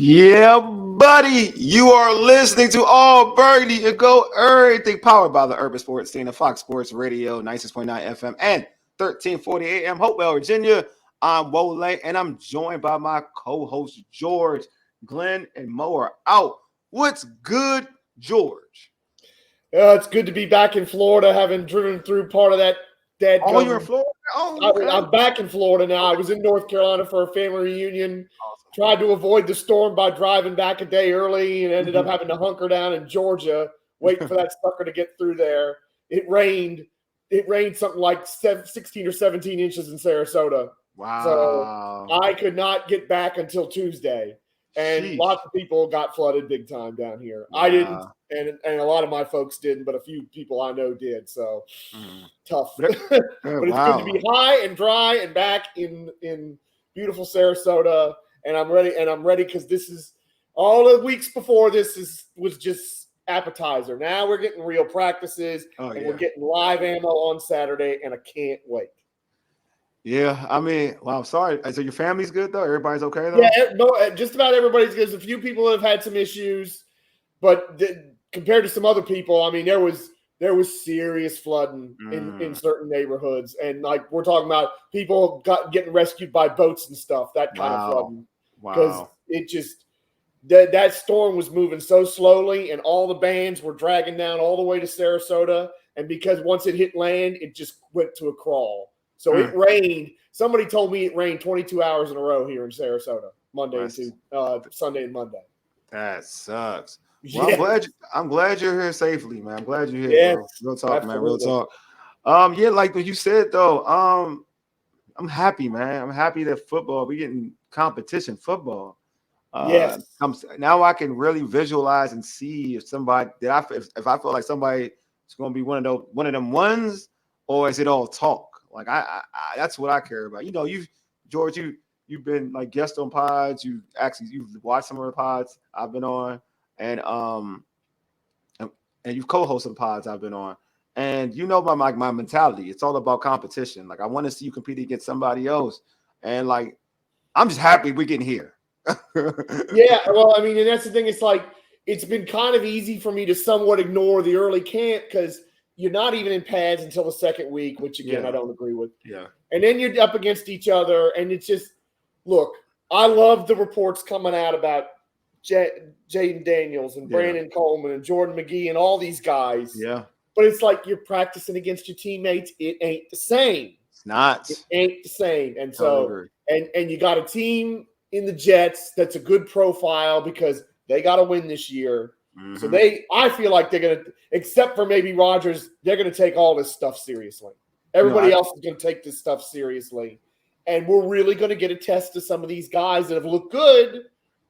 Yeah, buddy. You are listening to All Burgundy and Go Everything, powered by the Urban Sports Team of Fox Sports Radio, 96.9 FM and 1340 AM, Hopewell, Virginia. I'm Wole, and I'm joined by my co-host George. Glenn and Mo are out. What's good, George? It's good to be back in Florida, having driven through part of that dead. Oh, you're in Florida? Oh, okay. I'm back in Florida now. I was in North Carolina for a family reunion. Awesome. Tried to avoid the storm by driving back a day early and ended up having to hunker down in Georgia, waiting for that sucker to get through there. It rained. It rained something like 16 or 17 inches in Sarasota. Wow. So I could not get back until Tuesday. And lots of people got flooded big time down here. Wow. I didn't, and a lot of my folks didn't, but a few people I know did. So tough. But it's good to be high and dry and back in beautiful Sarasota. And I'm ready because this is all the weeks before this was just appetizer. Now we're getting real practices we're getting live ammo on Saturday, and I can't wait. Yeah, I mean, wow, sorry. So your family's good though? Everybody's okay though? Yeah, no, just about everybody's good. There's a few people that have had some issues, but compared to some other people, I mean, there was serious flooding in certain neighborhoods, and like we're talking about people getting rescued by boats and stuff. That kind of flooding, because it just that storm was moving so slowly, and all the bands were dragging down all the way to Sarasota, and because once it hit land, it just went to a crawl. So it rained. Somebody told me it rained 22 hours in a row here in Sarasota, Sunday and Monday. That sucks. Well, I'm glad you're here safely, man. I'm glad you're here. Bro. Real talk, absolutely. Man. Real talk. Yeah, like what you said though. I'm happy, man. I'm happy that we're getting competition football. Yes. Now I can really visualize and see if if I feel like somebody is going to be one of them ones, or is it all talk? Like I that's what I care about. You know, George, you've been like guest on pods. You've watched some of the pods I've been on, and you've co-hosted the pods I've been on. And you know my mentality. It's all about competition. Like I want to see you compete against somebody else. And like I'm just happy we're getting here. Yeah, well, I mean, and that's the thing. It's like it's been kind of easy for me to somewhat ignore the early camp because you're not even in pads until the second week, which, again, I don't agree with. Yeah. And then you're up against each other, and it's just – look, I love the reports coming out about Jaden Daniels and Brandon Coleman and Jordan McGee and all these guys. Yeah. But it's like you're practicing against your teammates. It ain't the same. It's not. It ain't the same. And so and you got a team in the Jets that's a good profile because they got to win this year. So I feel like they're going to, except for maybe Rodgers, they're going to take all this stuff seriously. Everybody else is going to take this stuff seriously. And we're really going to get a test to some of these guys that have looked good.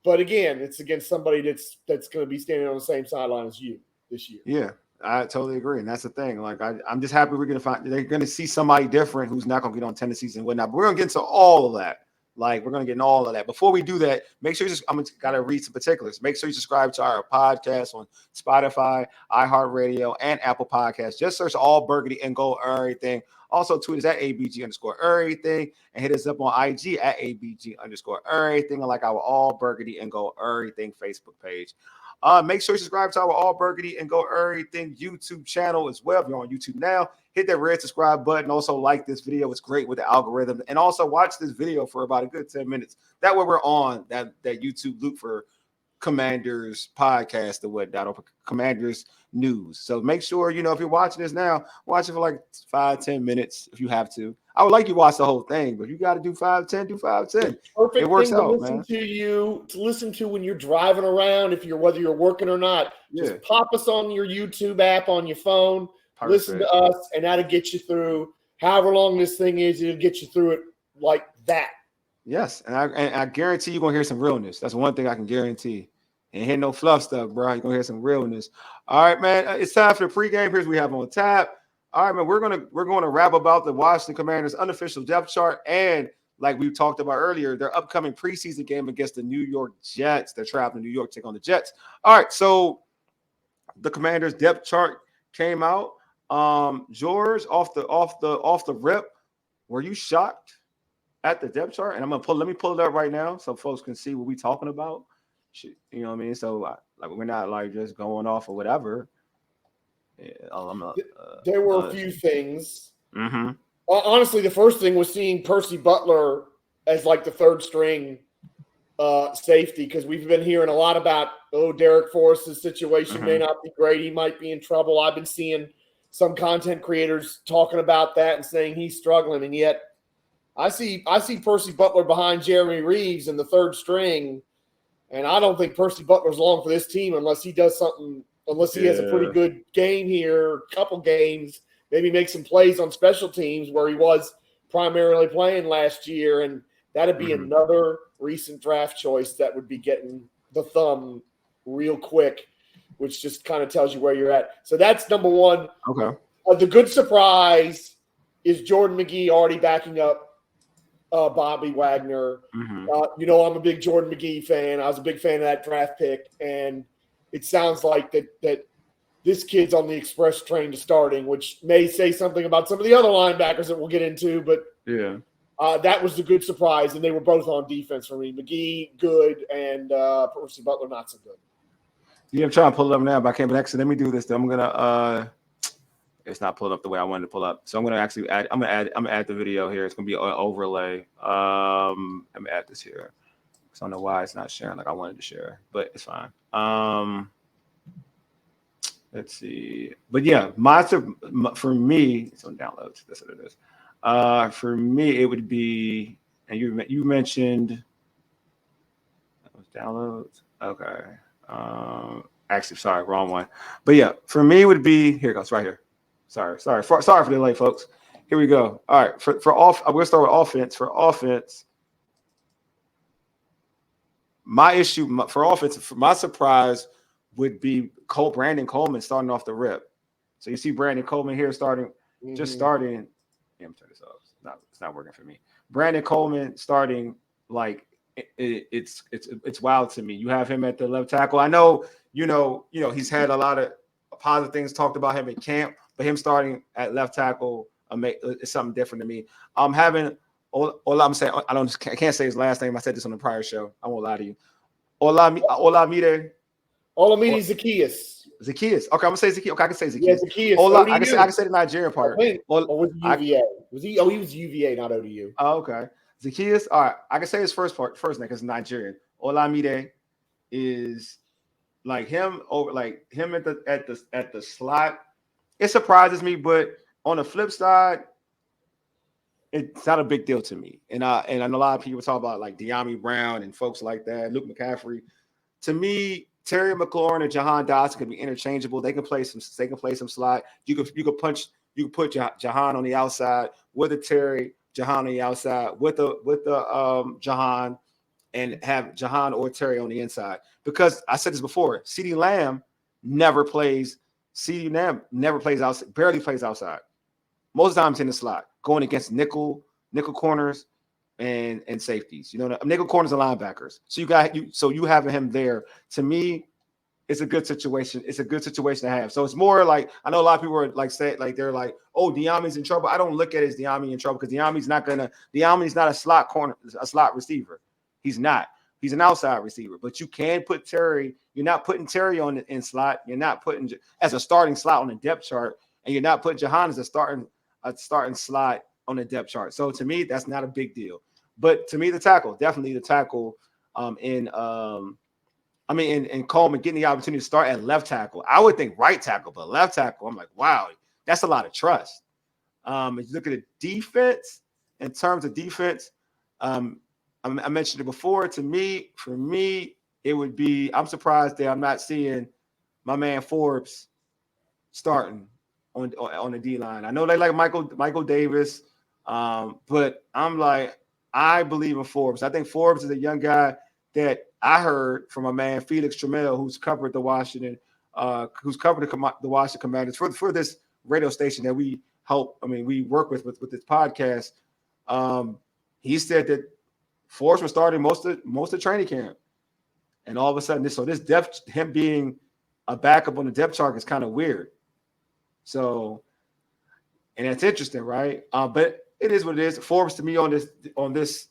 But again, it's against somebody that's going to be standing on the same sideline as you this year. Yeah, I totally agree. And that's the thing. Like, I'm just happy they're going to see somebody different who's not going to get on tendencies and whatnot. But we're going to get into all of that. Like, we're going to get into all of that. Before we do that, make sure I'm got to read some particulars. Make sure you subscribe to our podcast on Spotify, iHeartRadio, and Apple Podcasts. Just search All Burgundy and Go Everything. Also, tweet us at ABG_everything and hit us up on IG at ABG_everything. And like our All Burgundy and Go Everything Facebook page. Make sure you subscribe to our All Burgundy and Go Everything YouTube channel as well. If you're on YouTube now, hit that red subscribe button. Also, like this video. It's great with the algorithm. And also, watch this video for about a good 10 minutes. That way, we're on that YouTube loop for Commanders podcast or whatnot, or Commanders news. So make sure, if you're watching this now, watch it for like 5-10 minutes if you have to. I would like you to watch the whole thing, but you got to do 5-10, do 5-10. Perfect it works thing to out, listen man. to listen to when you're driving around, whether you're working or not. Just pop us on your YouTube app on your phone. Perfect. Listen to us, and that'll get you through however long this thing is. It'll get you through it like that. Yes, and I guarantee you're going to hear some realness. That's one thing I can guarantee. Ain't hear no fluff stuff, bro. You're going to hear some realness. All right, man. It's time for the pregame. Here's what we have on tap. All right, man. We're going to rap about the Washington Commanders' unofficial depth chart and, like we talked about earlier, their upcoming preseason game against the New York Jets. They're traveling to New York to take on the Jets. All right, so the Commanders' depth chart came out. George, off the rip, were you shocked at the depth chart? And let me pull it up right now so folks can see what we're talking about. You know what I mean? So like we're not like just going off or whatever. Yeah, There were a few things. Mm-hmm. Honestly, the first thing was seeing Percy Butler as like the third string safety, because we've been hearing a lot about, Derek Forrest's situation may not be great. He might be in trouble. I've been seeing some content creators talking about that and saying he's struggling, and yet I see Percy Butler behind Jeremy Reeves in the third string, and I don't think Percy Butler's long for this team unless he does something. Unless he has a pretty good game here, couple games, maybe make some plays on special teams where he was primarily playing last year, and that'd be another recent draft choice that would be getting the thumb real quick, which just kind of tells you where you're at. So that's number one. Okay. The good surprise is Jordan McGee already backing up Bobby Wagner. I'm a big Jordan McGee fan. I was a big fan of that draft pick, and it sounds like that this kid's on the express train to starting, which may say something about some of the other linebackers that we'll get into. But that was the good surprise, and they were both on defense for me. McGee, good, and Percy Butler, not so good. Yeah, I'm trying to pull it up now, but I can't. But actually, let me do this. Though. I'm gonna. It's not pulled up the way I wanted to pull up, so I'm gonna actually add. I'm gonna add the video here. It's gonna be an overlay. Let me add this here. I don't know why it's not sharing like I wanted to share, but it's fine. Let's see. But yeah, for me, it's on downloads. That's what it is. For me, it would be, and you mentioned that was downloads. Okay. Actually, sorry, wrong one. But yeah, for me, it would be here. It goes right here. Sorry for the delay, folks. Here we go. All right, we're gonna start with offense. For offense. My issue for offense, my surprise would be Brandon Coleman starting off the rip. So you see Brandon Coleman here starting. Yeah, I'm turning this off. It's not working for me. Brandon Coleman starting like it's wild to me. You have him at the left tackle. I know he's had a lot of positive things talked about him in camp, but him starting at left tackle is something different to me. All I'm saying, I can't say his last name. I said this on the prior show. I won't lie to you. Olamide Zacchaeus. Zacchaeus. Okay, I'm gonna say Zacchaeus. Okay, I can say Zacchaeus. Yeah, Zacchaeus. I can say the Nigerian part. Or was he UVA? He was UVA, not ODU. Oh, okay. Zacchaeus. All right, I can say his first name because it's Nigerian. Olamide is like him at the slot. It surprises me, but on the flip side, it's not a big deal to me. And I know a lot of people talk about like De'Ami Brown and folks like that, Luke McCaffrey. To me, Terry McLaurin and Jahan Dotson can be interchangeable. They can play some slot. You could put Jahan on the outside with a Terry, Jahan on the outside with the Jahan, and have Jahan or Terry on the inside. Because I said this before, CeeDee Lamb never plays outside, barely plays outside. Most times in the slot, going against nickel corners and safeties. Nickel corners and linebackers. So you having him there, to me, it's a good situation. It's a good situation to have. So it's more like, I know a lot of people are like saying, like they're like, oh, De'Ami's in trouble. I don't look at it as De'Ami in trouble because De'Ami's not a slot corner, a slot receiver. He's not. He's an outside receiver. But you can put Terry. You're not putting Terry on the in slot. You're not putting as a starting slot on the depth chart, and you're not putting Jahan as a starting slot on the depth chart. So to me, that's not a big deal. But to me, definitely the tackle in Coleman getting the opportunity to start at left tackle. I would think right tackle, but left tackle, I'm like, wow, that's a lot of trust. If you look at the defense, in terms of defense, I mentioned it before. For me, it would be, I'm surprised that I'm not seeing my man Forbes starting on the D line. I know they like Michael Davis, but I'm like, I believe in Forbes. I think Forbes is a young guy that I heard from a man Felix Trammell, who's covered the Washington Commanders for this radio station that we work with this podcast. He said that Forbes was starting most of training camp, and all of a sudden this depth, him being a backup on the depth chart, is kind of weird. So, and that's interesting, right? But it is what it is. Forbes to me on this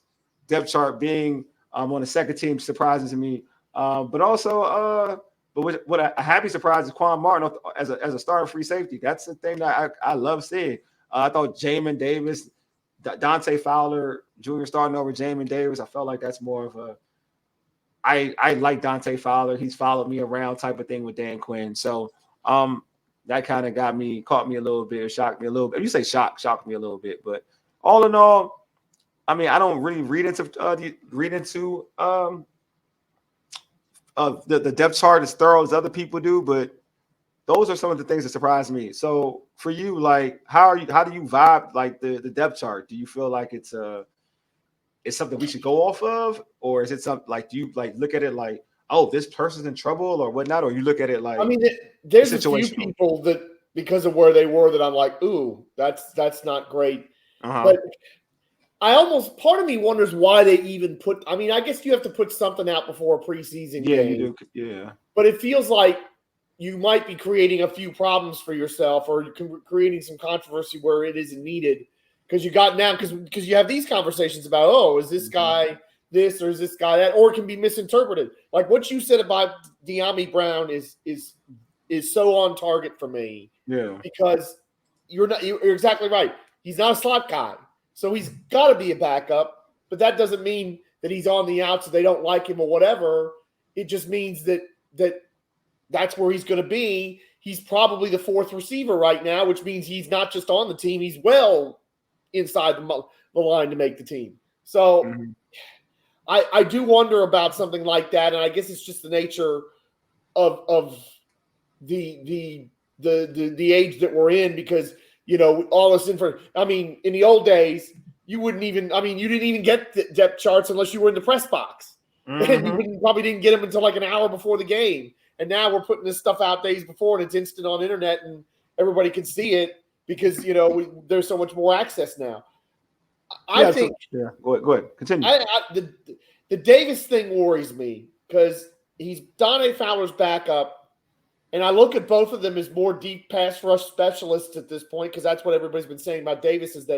depth chart being on the second team surprises me But also, what a happy surprise is Quan Martin as a starting free safety. That's the thing that I love seeing. I thought Jamin Davis, Dante Fowler Jr. starting over Jamin Davis. I felt like that's more of a I like Dante Fowler. He's followed me around type of thing with Dan Quinn. So that kind of caught me a little bit, shocked me a little bit. You say shocked me a little bit, but all in all, I mean, I don't really read into the depth chart as thorough as other people do, but those are some of the things that surprise me. So for you, like, how do you vibe like the depth chart? Do you feel like it's something we should go off of, or is it something like, do you like look at it like, oh, this person's in trouble or whatnot, or you look at it like, I mean, there's a few people that because of where they were that I'm like, ooh, that's not great. But part of me wonders why they even put. I mean, I guess you have to put something out before a preseason game. Yeah, you do. Yeah, but it feels like you might be creating a few problems for yourself, or you're creating some controversy where it isn't needed. Because you got now, because you have these conversations about, oh, is this guy this or is this guy that, or it can be misinterpreted. Like what you said about De'Ami Brown is so on target for me. Yeah, because you're exactly right. He's not a slot guy, so he's got to be a backup. But that doesn't mean that he's on the outs, so they don't like him or whatever. It just means that's where he's going to be. He's probably the fourth receiver right now, which means he's not just on the team; he's well inside the line to make the team. So I do wonder about something like that, and I guess it's just the nature of the age that we're in, because all this information. I mean, in the old days, you didn't even get the depth charts unless you were in the press box, and you probably didn't get them until like an hour before the game. And now we're putting this stuff out days before, and it's instant on internet, and everybody can see it. Because there's so much more access now. I think. Go ahead. Continue. The Davis thing worries me because he's Dante Fowler's backup, and I look at both of them as more deep pass rush specialists at this point, because that's what everybody's been saying about Davis, is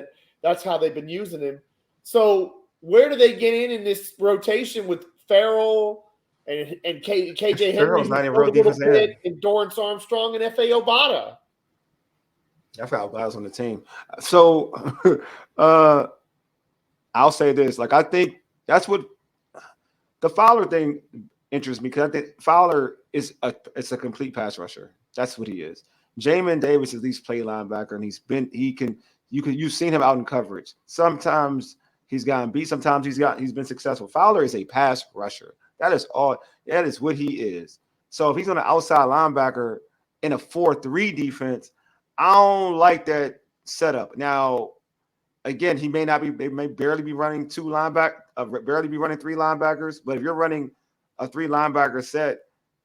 that's how they've been using him. So where do they get in this rotation with Farrell and KJ Henry, and Dorrance Armstrong and F.A. Obata? I forgot I was on the team. So I'll say this. Like, I think that's what the Fowler thing interests me, because I think Fowler is a complete pass rusher. That's what he is. Jamin Davis is at least play linebacker, and you've seen him out in coverage. Sometimes he's gotten beat, sometimes he's been successful. Fowler is a pass rusher. That is what he is. So if he's on an outside linebacker in a 4-3 defense, I don't like that setup. Now, again, they may barely be running barely be running three linebackers. But if you're running a 3 linebacker set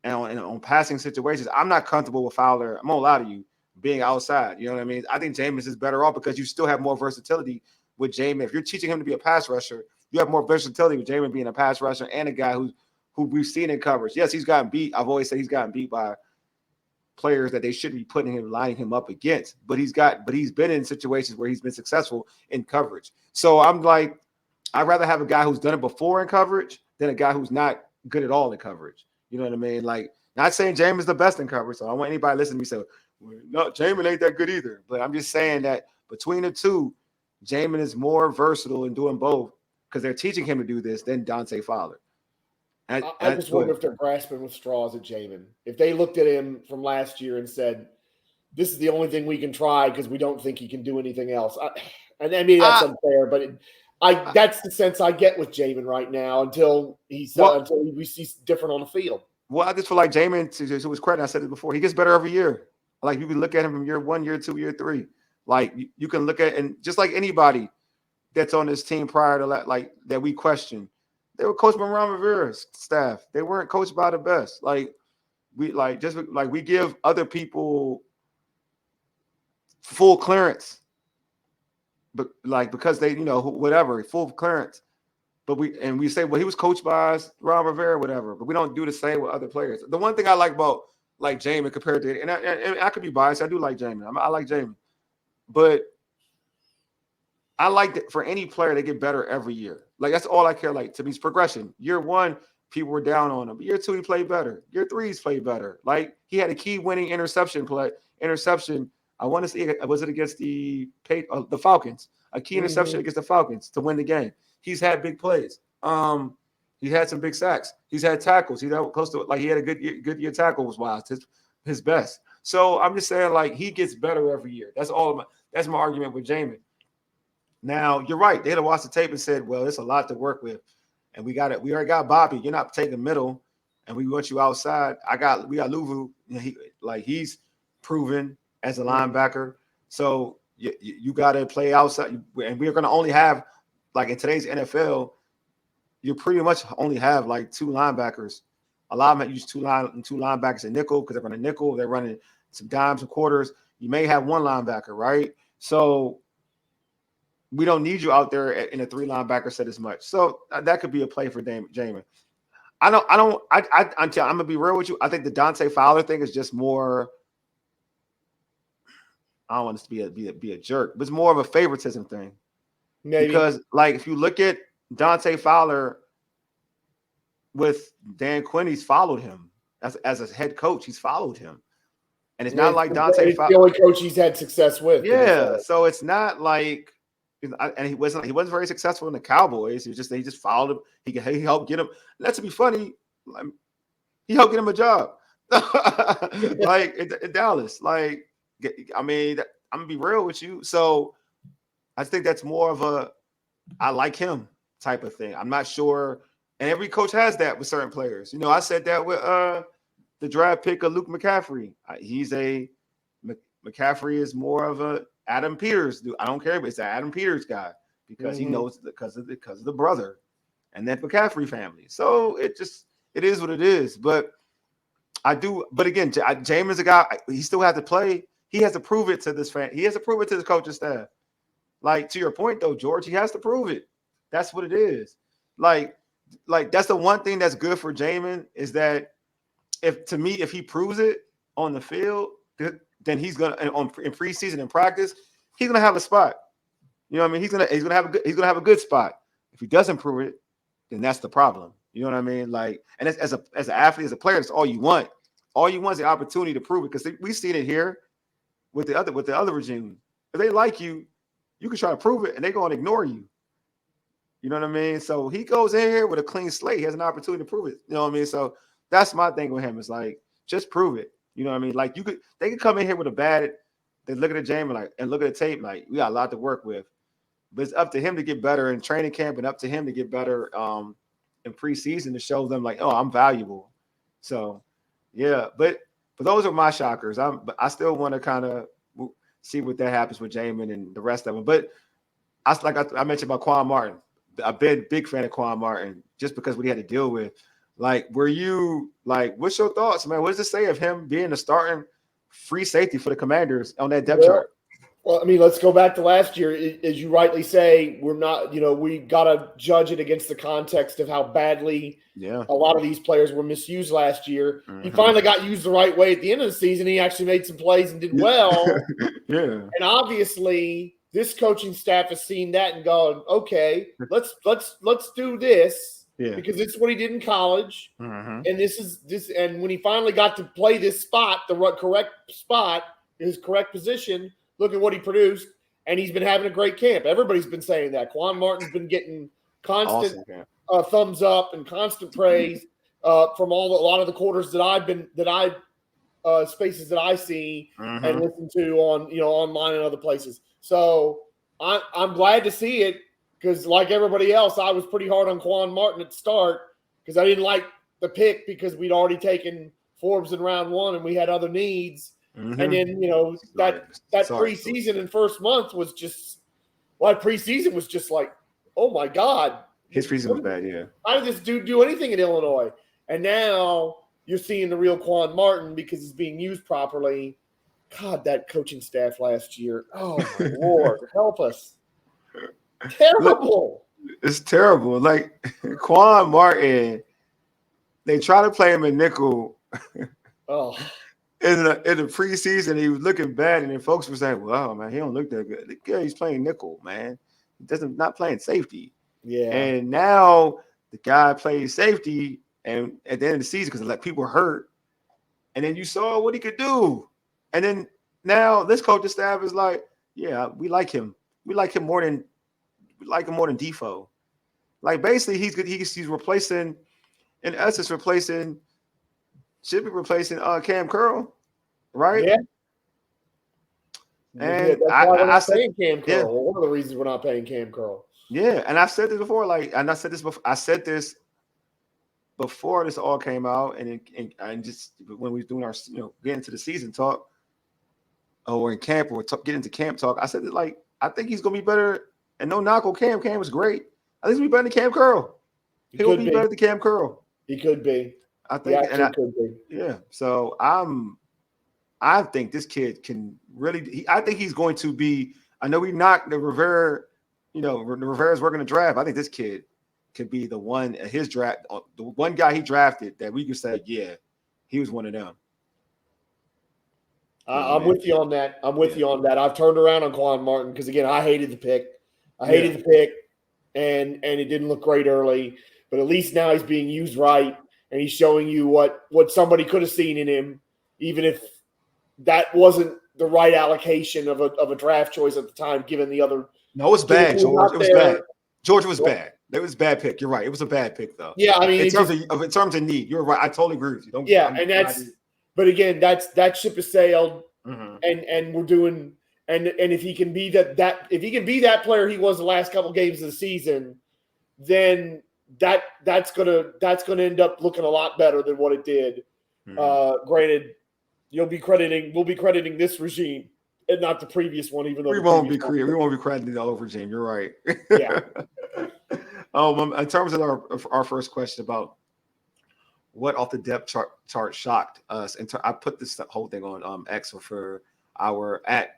and on passing situations, I'm not comfortable with Fowler. I'm gonna lie to you, being outside. You know what I mean? I think Jameis is better off because you still have more versatility with Jameis. If you're teaching him to be a pass rusher, you have more versatility with Jameis being a pass rusher and a guy who we've seen in coverage. Yes, he's gotten beat. I've always said he's gotten beat by players that they shouldn't be lining him up against, but he's been in situations where he's been successful in coverage. So I'm like, I'd rather have a guy who's done it before in coverage than a guy who's not good at all in coverage. You know what I mean? Like, not saying Jamin is the best in coverage, so I don't want anybody listening to me say, well, no, Jamin ain't that good either. But I'm just saying that between the two, Jamin is more versatile in doing both because they're teaching him to do this than Dante Fowler. I just wonder if they're grasping with straws at Jamin. If they looked at him from last year and said, this is the only thing we can try because we don't think he can do anything else. I mean, that's unfair, but that's the sense I get with Jamin right now until we see different on the field. Well, I just feel like Jamin, to his credit, I said it before, he gets better every year. Like, you can look at him from year 1, year 2, year 3. Like, you can look at, and just like anybody that's on this team prior to that, like, that we question, they were coached by Ron Rivera's staff. They weren't coached by the best. Like, we give other people full clearance, but like, because they, whatever, full clearance. But we say, well, he was coached by Ron Rivera, whatever. But we don't do the same with other players. The one thing I like about like Jamin compared to, and I could be biased, I do like Jamin. I like Jamin, but I like that for any player, they get better every year. Like, that's all I care. Like, to me, it's progression. Year 1, people were down on him. Year 2, he played better. Year 3, he's played better. Like, he had a key winning interception. I want to say, was it against the Falcons? A key interception against the Falcons to win the game. He's had big plays. He had some big sacks. He's had tackles. He had close to, like, he had a good year tackles wise, his best. So I'm just saying, like, he gets better every year. That's my argument with Jamin. Now, you're right. They'd have watched the tape and said, well, there's a lot to work with. And we already got Bobby. You're not taking middle, and we want you outside. We got Luvu. He's proven as a linebacker. So you got to play outside. And we're going to only have, like, in today's NFL, you pretty much only have like 2 linebackers. A lot of them use two linebackers in nickel because they're running nickel. They're running some dimes and quarters. You may have 1 linebacker, right? So we don't need you out there in a 3 linebacker set as much. So that could be a play for Jamin. I'm gonna be real with you. I think the Dante Fowler thing is just more. I don't want this to be a jerk, but it's more of a favoritism thing. Maybe. Because, like, if you look at Dante Fowler with Dan Quinn, he's followed him as a head coach. He's followed him, and it's not like Dante Fowler. The only coach he's had success with. Yeah, so it's not like. And he wasn't very successful in the Cowboys. He just followed him. He helped get him. Not to be funny, he helped get him a job, like in Dallas. Like, I mean, I'm gonna be real with you. So I think that's more of a I like him type of thing. I'm not sure, and every coach has that with certain players. You know, I said that with the draft pick of Luke McCaffrey. McCaffrey is more of a Adam Peters dude. I don't care if it's an Adam Peters guy because he knows because of the brother and that McCaffrey family. So it is what it is. But again, Jamin's a guy. He still has to play. He has to prove it to this fan. He has to prove it to the coaching staff. Like, to your point though, George, he has to prove it. That's what it is. Like that's the one thing that's good for Jamin is that if he proves it on the field, then he's gonna in preseason and practice, he's gonna have a spot. You know what I mean? He's gonna have a good spot. If he doesn't prove it, then that's the problem. You know what I mean? Like, and as an athlete, as a player, that's all you want. All you want is the opportunity to prove it because we've seen it here with the other regime. If they like you, you can try to prove it, and they're gonna ignore you. You know what I mean? So he goes in here with a clean slate. He has an opportunity to prove it. You know what I mean? So that's my thing with him. Is like, just prove it. You know what I mean? Like, they could come in here with a bad. They look at the Jamin and look at the tape like we got a lot to work with, but it's up to him to get better in training camp and up to him to get better in preseason to show them like, oh, I'm valuable. So yeah, but those are my shockers. I still want to kind of see what that happens with Jamin and the rest of them. But I mentioned about Quan Martin. I've been big fan of Quan Martin just because what he had to deal with. Like, what's your thoughts, man? What does it say of him being the starting free safety for the Commanders on that depth chart? Well, I mean, let's go back to last year. As you rightly say, we're not, we got to judge it against the context of how badly a lot of these players were misused last year. He finally got used the right way at the end of the season. He actually made some plays and did well. Yeah. And obviously, this coaching staff has seen that and gone, okay, let's do this. Yeah. Because it's what he did in college, and and when he finally got to play this spot, the correct spot, his correct position, look at what he produced, and he's been having a great camp. Everybody's been saying that. Quan Martin's been getting constant thumbs up and constant praise from a lot of the quarters spaces that I see and listen to on online and other places. So I'm glad to see it. Because like everybody else, I was pretty hard on Quan Martin at the start because I didn't like the pick because we'd already taken Forbes in round 1 and we had other needs. And then, that preseason and first month was just – preseason was just like, oh, my God. His preseason was bad, yeah. How did this dude do anything in Illinois? And now you're seeing the real Quan Martin because he's being used properly. God, that coaching staff last year. Oh, my Lord. Help us. Terrible. It's terrible. Like, Quan Martin, they try to play him in nickel. Oh. In the preseason, he was looking bad, and then folks were saying, well, man, he don't look that good. Yeah, he's playing nickel, man. Not playing safety. Yeah. And now the guy plays safety, and at the end of the season, because like people were hurt, and then you saw what he could do, and then now this coaching staff is like, yeah, we like him. We like him more than Defoe. Like basically, he's replacing, in essence, should be replacing Cam Curl, right? Yeah. And That's why we're I not said, paying Cam Curl. yeah, Well, one of the reasons we're not paying Cam Curl. yeah, and I said this before, I said this before this all came out, and just when we was doing our getting into the season talk, or in camp, or getting into camp talk, I said that like I think he's gonna be better. And no knock on Cam. Cam was great. I think he'll be better than Cam Curl. He'll be better than Cam Curl. He could be. I think, could be. Yeah. So I think this kid can really. I think he's going to be. I know we knocked the Rivera. Rivera's working the draft. I think this kid could be the one at his draft, the one guy he drafted that we could say, yeah, he was one of them. I'm with you on that. I've turned around on Quan Martin because, again, I hated the pick. And it didn't look great early. But at least now he's being used right, and he's showing you what somebody could have seen in him, even if that wasn't the right allocation of a draft choice at the time, given the other. No, it was bad, George. It was bad. George was bad. It was a bad pick. You're right. It was a bad pick, though. Yeah, I mean, in terms of need, you're right. I totally agree with you. But again, that ship has sailed, mm-hmm. and we're doing. And if he can be that player he was the last couple games of the season, then that's gonna end up looking a lot better than what it did. Mm-hmm. Granted, we'll be crediting this regime and not the previous one, even though we won't be crediting the old regime. You're right. Yeah. In terms of our first question about what off the depth chart shocked us, and I put this whole thing on X for our at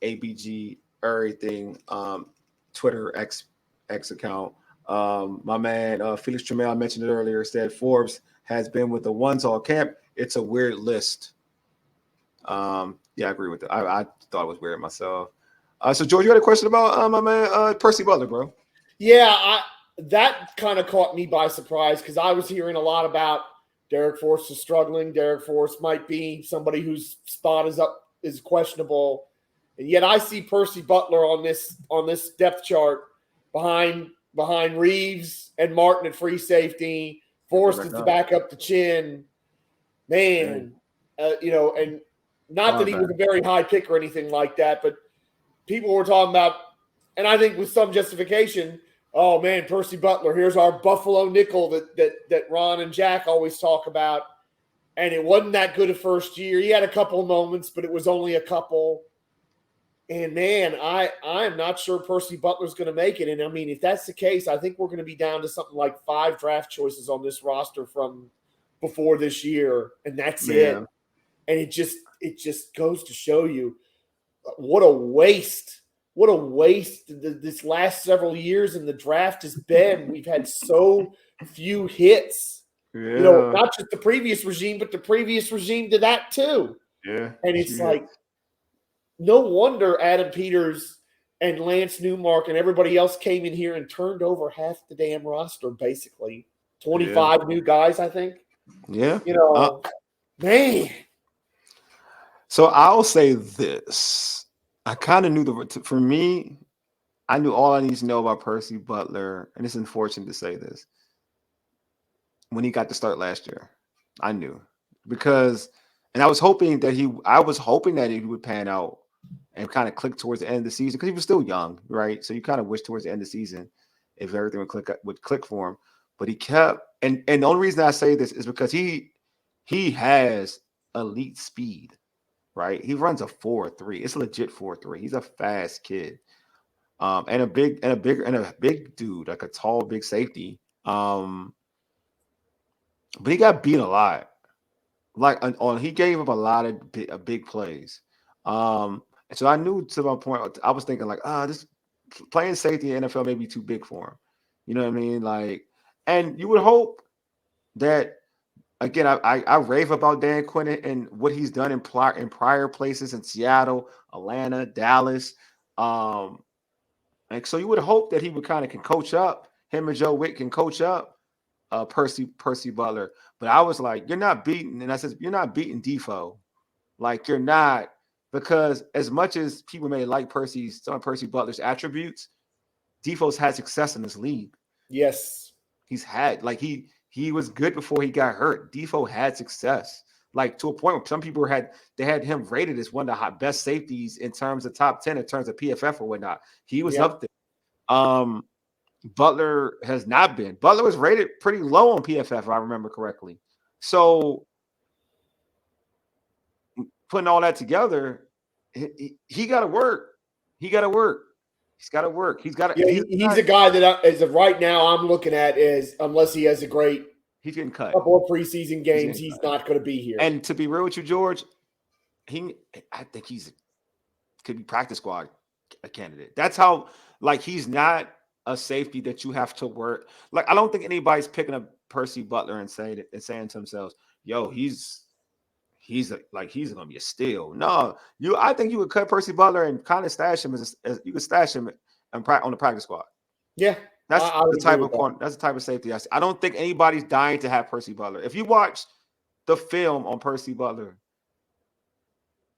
ABG everything Twitter X account. My man Felix Tremel, I mentioned it earlier, said Forbes has been with the ones all camp. It's a weird list. Yeah, I agree with it. I thought it was weird myself. So George, you had a question about my man Percy Butler, bro? Yeah, that kind of caught me by surprise because I was hearing a lot about Derek Force is struggling. Derek Force might be somebody whose spot is questionable, and yet I see Percy Butler on this depth chart behind Reeves and Martin at free safety, Force to back up the chin. Man, and not that he was a very high pick or anything like that, but people were talking about, and I think with some justification, oh man, Percy Butler, here's our Buffalo nickel that Ron and Jack always talk about. And it wasn't that good at first year. He had a couple of moments, but it was only a couple. And man, I am not sure Percy Butler's going to make it. And I mean, if that's the case, I think we're going to be down to something like 5 draft choices on this roster from before this year, and that's it. And it just goes to show you what a waste. What a waste this last several years in the draft has been. We've had so few hits. Yeah. Not just the previous regime, but the previous regime to that too. Yeah. And it's like, no wonder Adam Peters and Lance Newmark and everybody else came in here and turned over half the damn roster, basically. 25 new guys, I think. Yeah. Man. So I'll say this. I kind of knew for me, I knew all I need to know about Percy Butler, and it's unfortunate to say this. When he got to start last year, I knew because, and I was hoping that he would pan out and kind of click towards the end of the season because he was still young, right? So you kind of wish towards the end of the season if everything would click for him. But he kept, and the only reason I say this is because he has elite speed. Right, he runs a 4.3. It's a legit 4.3. He's a fast kid, and a big dude, like a tall, big safety. But he got beat a lot. He gave up a lot of big plays. And so I knew to my point. I was thinking like, this playing safety in the NFL may be too big for him. You know what I mean? Like, and you would hope that. Again, I rave about Dan Quinn and what he's done in prior places in Seattle, Atlanta, Dallas. And so you would hope that he would kind of can coach up. Him and Joe Witt can coach up. Percy Butler. But I was like, you're not beating, and I said, you're not beating Defoe. Like you're not, because as much as people may like some of Percy Butler's attributes, Defoe's had success in this league. Yes. He's had he was good before he got hurt. Defoe had success. Like to a point where some people had him rated as one of the best safeties in terms of top 10 in terms of PFF or whatnot. He was up there. Butler has not been. Butler was rated pretty low on PFF, if I remember correctly. So putting all that together, he got to work. He got to work. He's got to work. He's got to. Yeah, he's a guy that, as of right now, I'm looking at is unless he has a great he's getting cut. Couple of preseason games, he's not going to be here. And to be real with you, George, I think could be practice squad a candidate. That's how, like, he's not a safety that you have to work. Like, I don't think anybody's picking up Percy Butler and saying to themselves, "Yo, he's going to be a steal." No, I think you would cut Percy Butler and kind of stash him as you could stash him on the practice squad. Yeah. That's the type of safety I see. I don't think anybody's dying to have Percy Butler. If you watch the film on Percy Butler,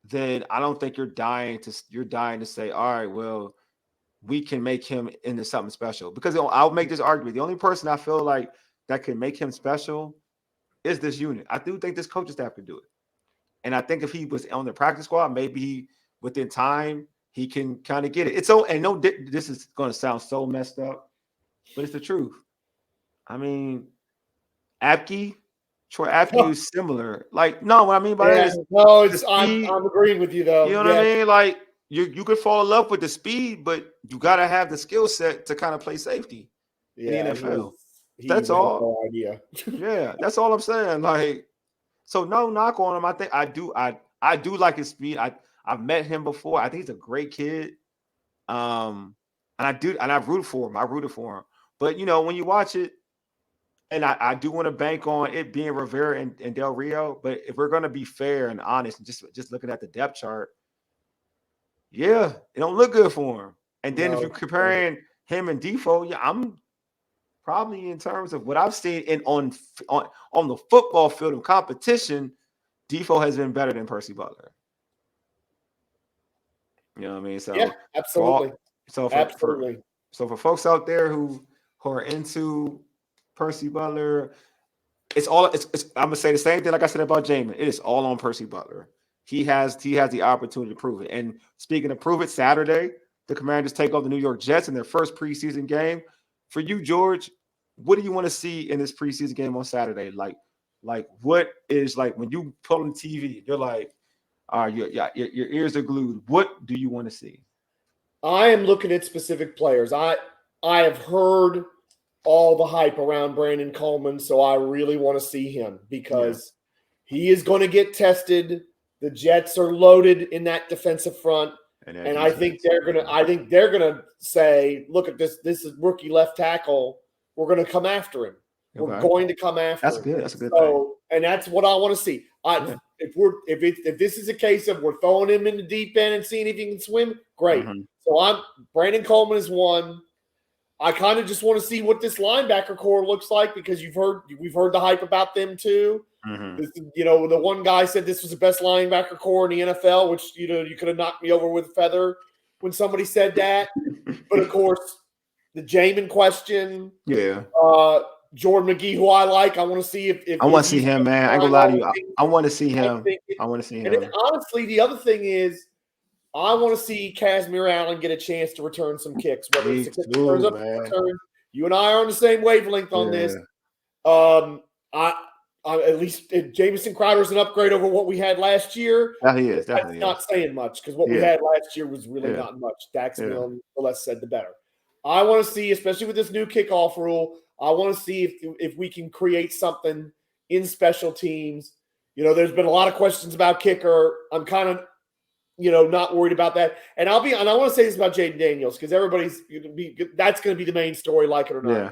then I don't think you're dying to say, all right, well, we can make him into something special. Because I'll make this argument. The only person I feel like that can make him special is this unit. I do think this coaching staff could do it. And I think if he was on the practice squad, maybe within time he can kind of get it. This is going to sound so messed up, but it's the truth. I mean, Troy Apke is similar. Like, no, what I mean by that is I'm agreeing with you though. You know what I mean? Like you could fall in love with the speed, but you gotta have the skill set to kind of play safety in the NFL. That's all. No idea. Yeah, that's all I'm saying. Like, so no knock on him. I think I do like his speed. I've met him before. I think he's a great kid. And I've rooted for him. I rooted for him. But when you watch it, and I do want to bank on it being Rivera and Del Rio, but if we're gonna be fair and honest and just looking at the depth chart, yeah, it don't look good for him. And then if you're comparing him and Defoe, yeah, I'm probably in terms of what I've seen on the football field of competition, Defoe has been better than Percy Butler. You know what I mean? So yeah, absolutely. So for folks out there who are into Percy Butler, I'm gonna say the same thing like I said about Jamin. It is all on Percy Butler. He has the opportunity to prove it. And speaking of prove it, Saturday, the Commanders take on the New York Jets in their first preseason game. For you, George, what do you want to see in this preseason game on Saturday? Like what is, like, when you pull on TV, you're like, your ears are glued. What do you want to see? I am looking at specific players. I have heard all the hype around Brandon Coleman, so I really want to see him because he is going to get tested. The Jets are loaded in that defensive front, and I think they're gonna say, "Look at this. This is rookie left tackle. We're going to come after him. We're going to come after him." That's good. That's a good thing. And that's what I want to see. If this is a case of we're throwing him in the deep end and seeing if he can swim, great. Mm-hmm. So Brandon Coleman is one. I kind of just want to see what this linebacker core looks like because we've heard the hype about them too. Mm-hmm. The one guy said this was the best linebacker core in the NFL, which you could have knocked me over with a feather when somebody said that. But of course, the Jamin question. Yeah. Jordan McGee, who I like, I want to see if I want to see him, man. I ain't gonna lie to you. I want to see him. I want to see him. And honestly, the other thing is, I want to see Kazmir Allen get a chance to return some kicks. Whether it's a return, you and I are on the same wavelength on this. At least Jamison Crowder is an upgrade over what we had last year. Yeah, he is. Definitely That's not saying much because what we had last year was really not much. Dax Milne, the less said, the better. I want to see, especially with this new kickoff rule, I want to see if we can create something in special teams. There's been a lot of questions about kicker. I'm kind of not worried about that. And I want to say this about Jaden Daniels because that's going to be the main story, like it or not. Yeah.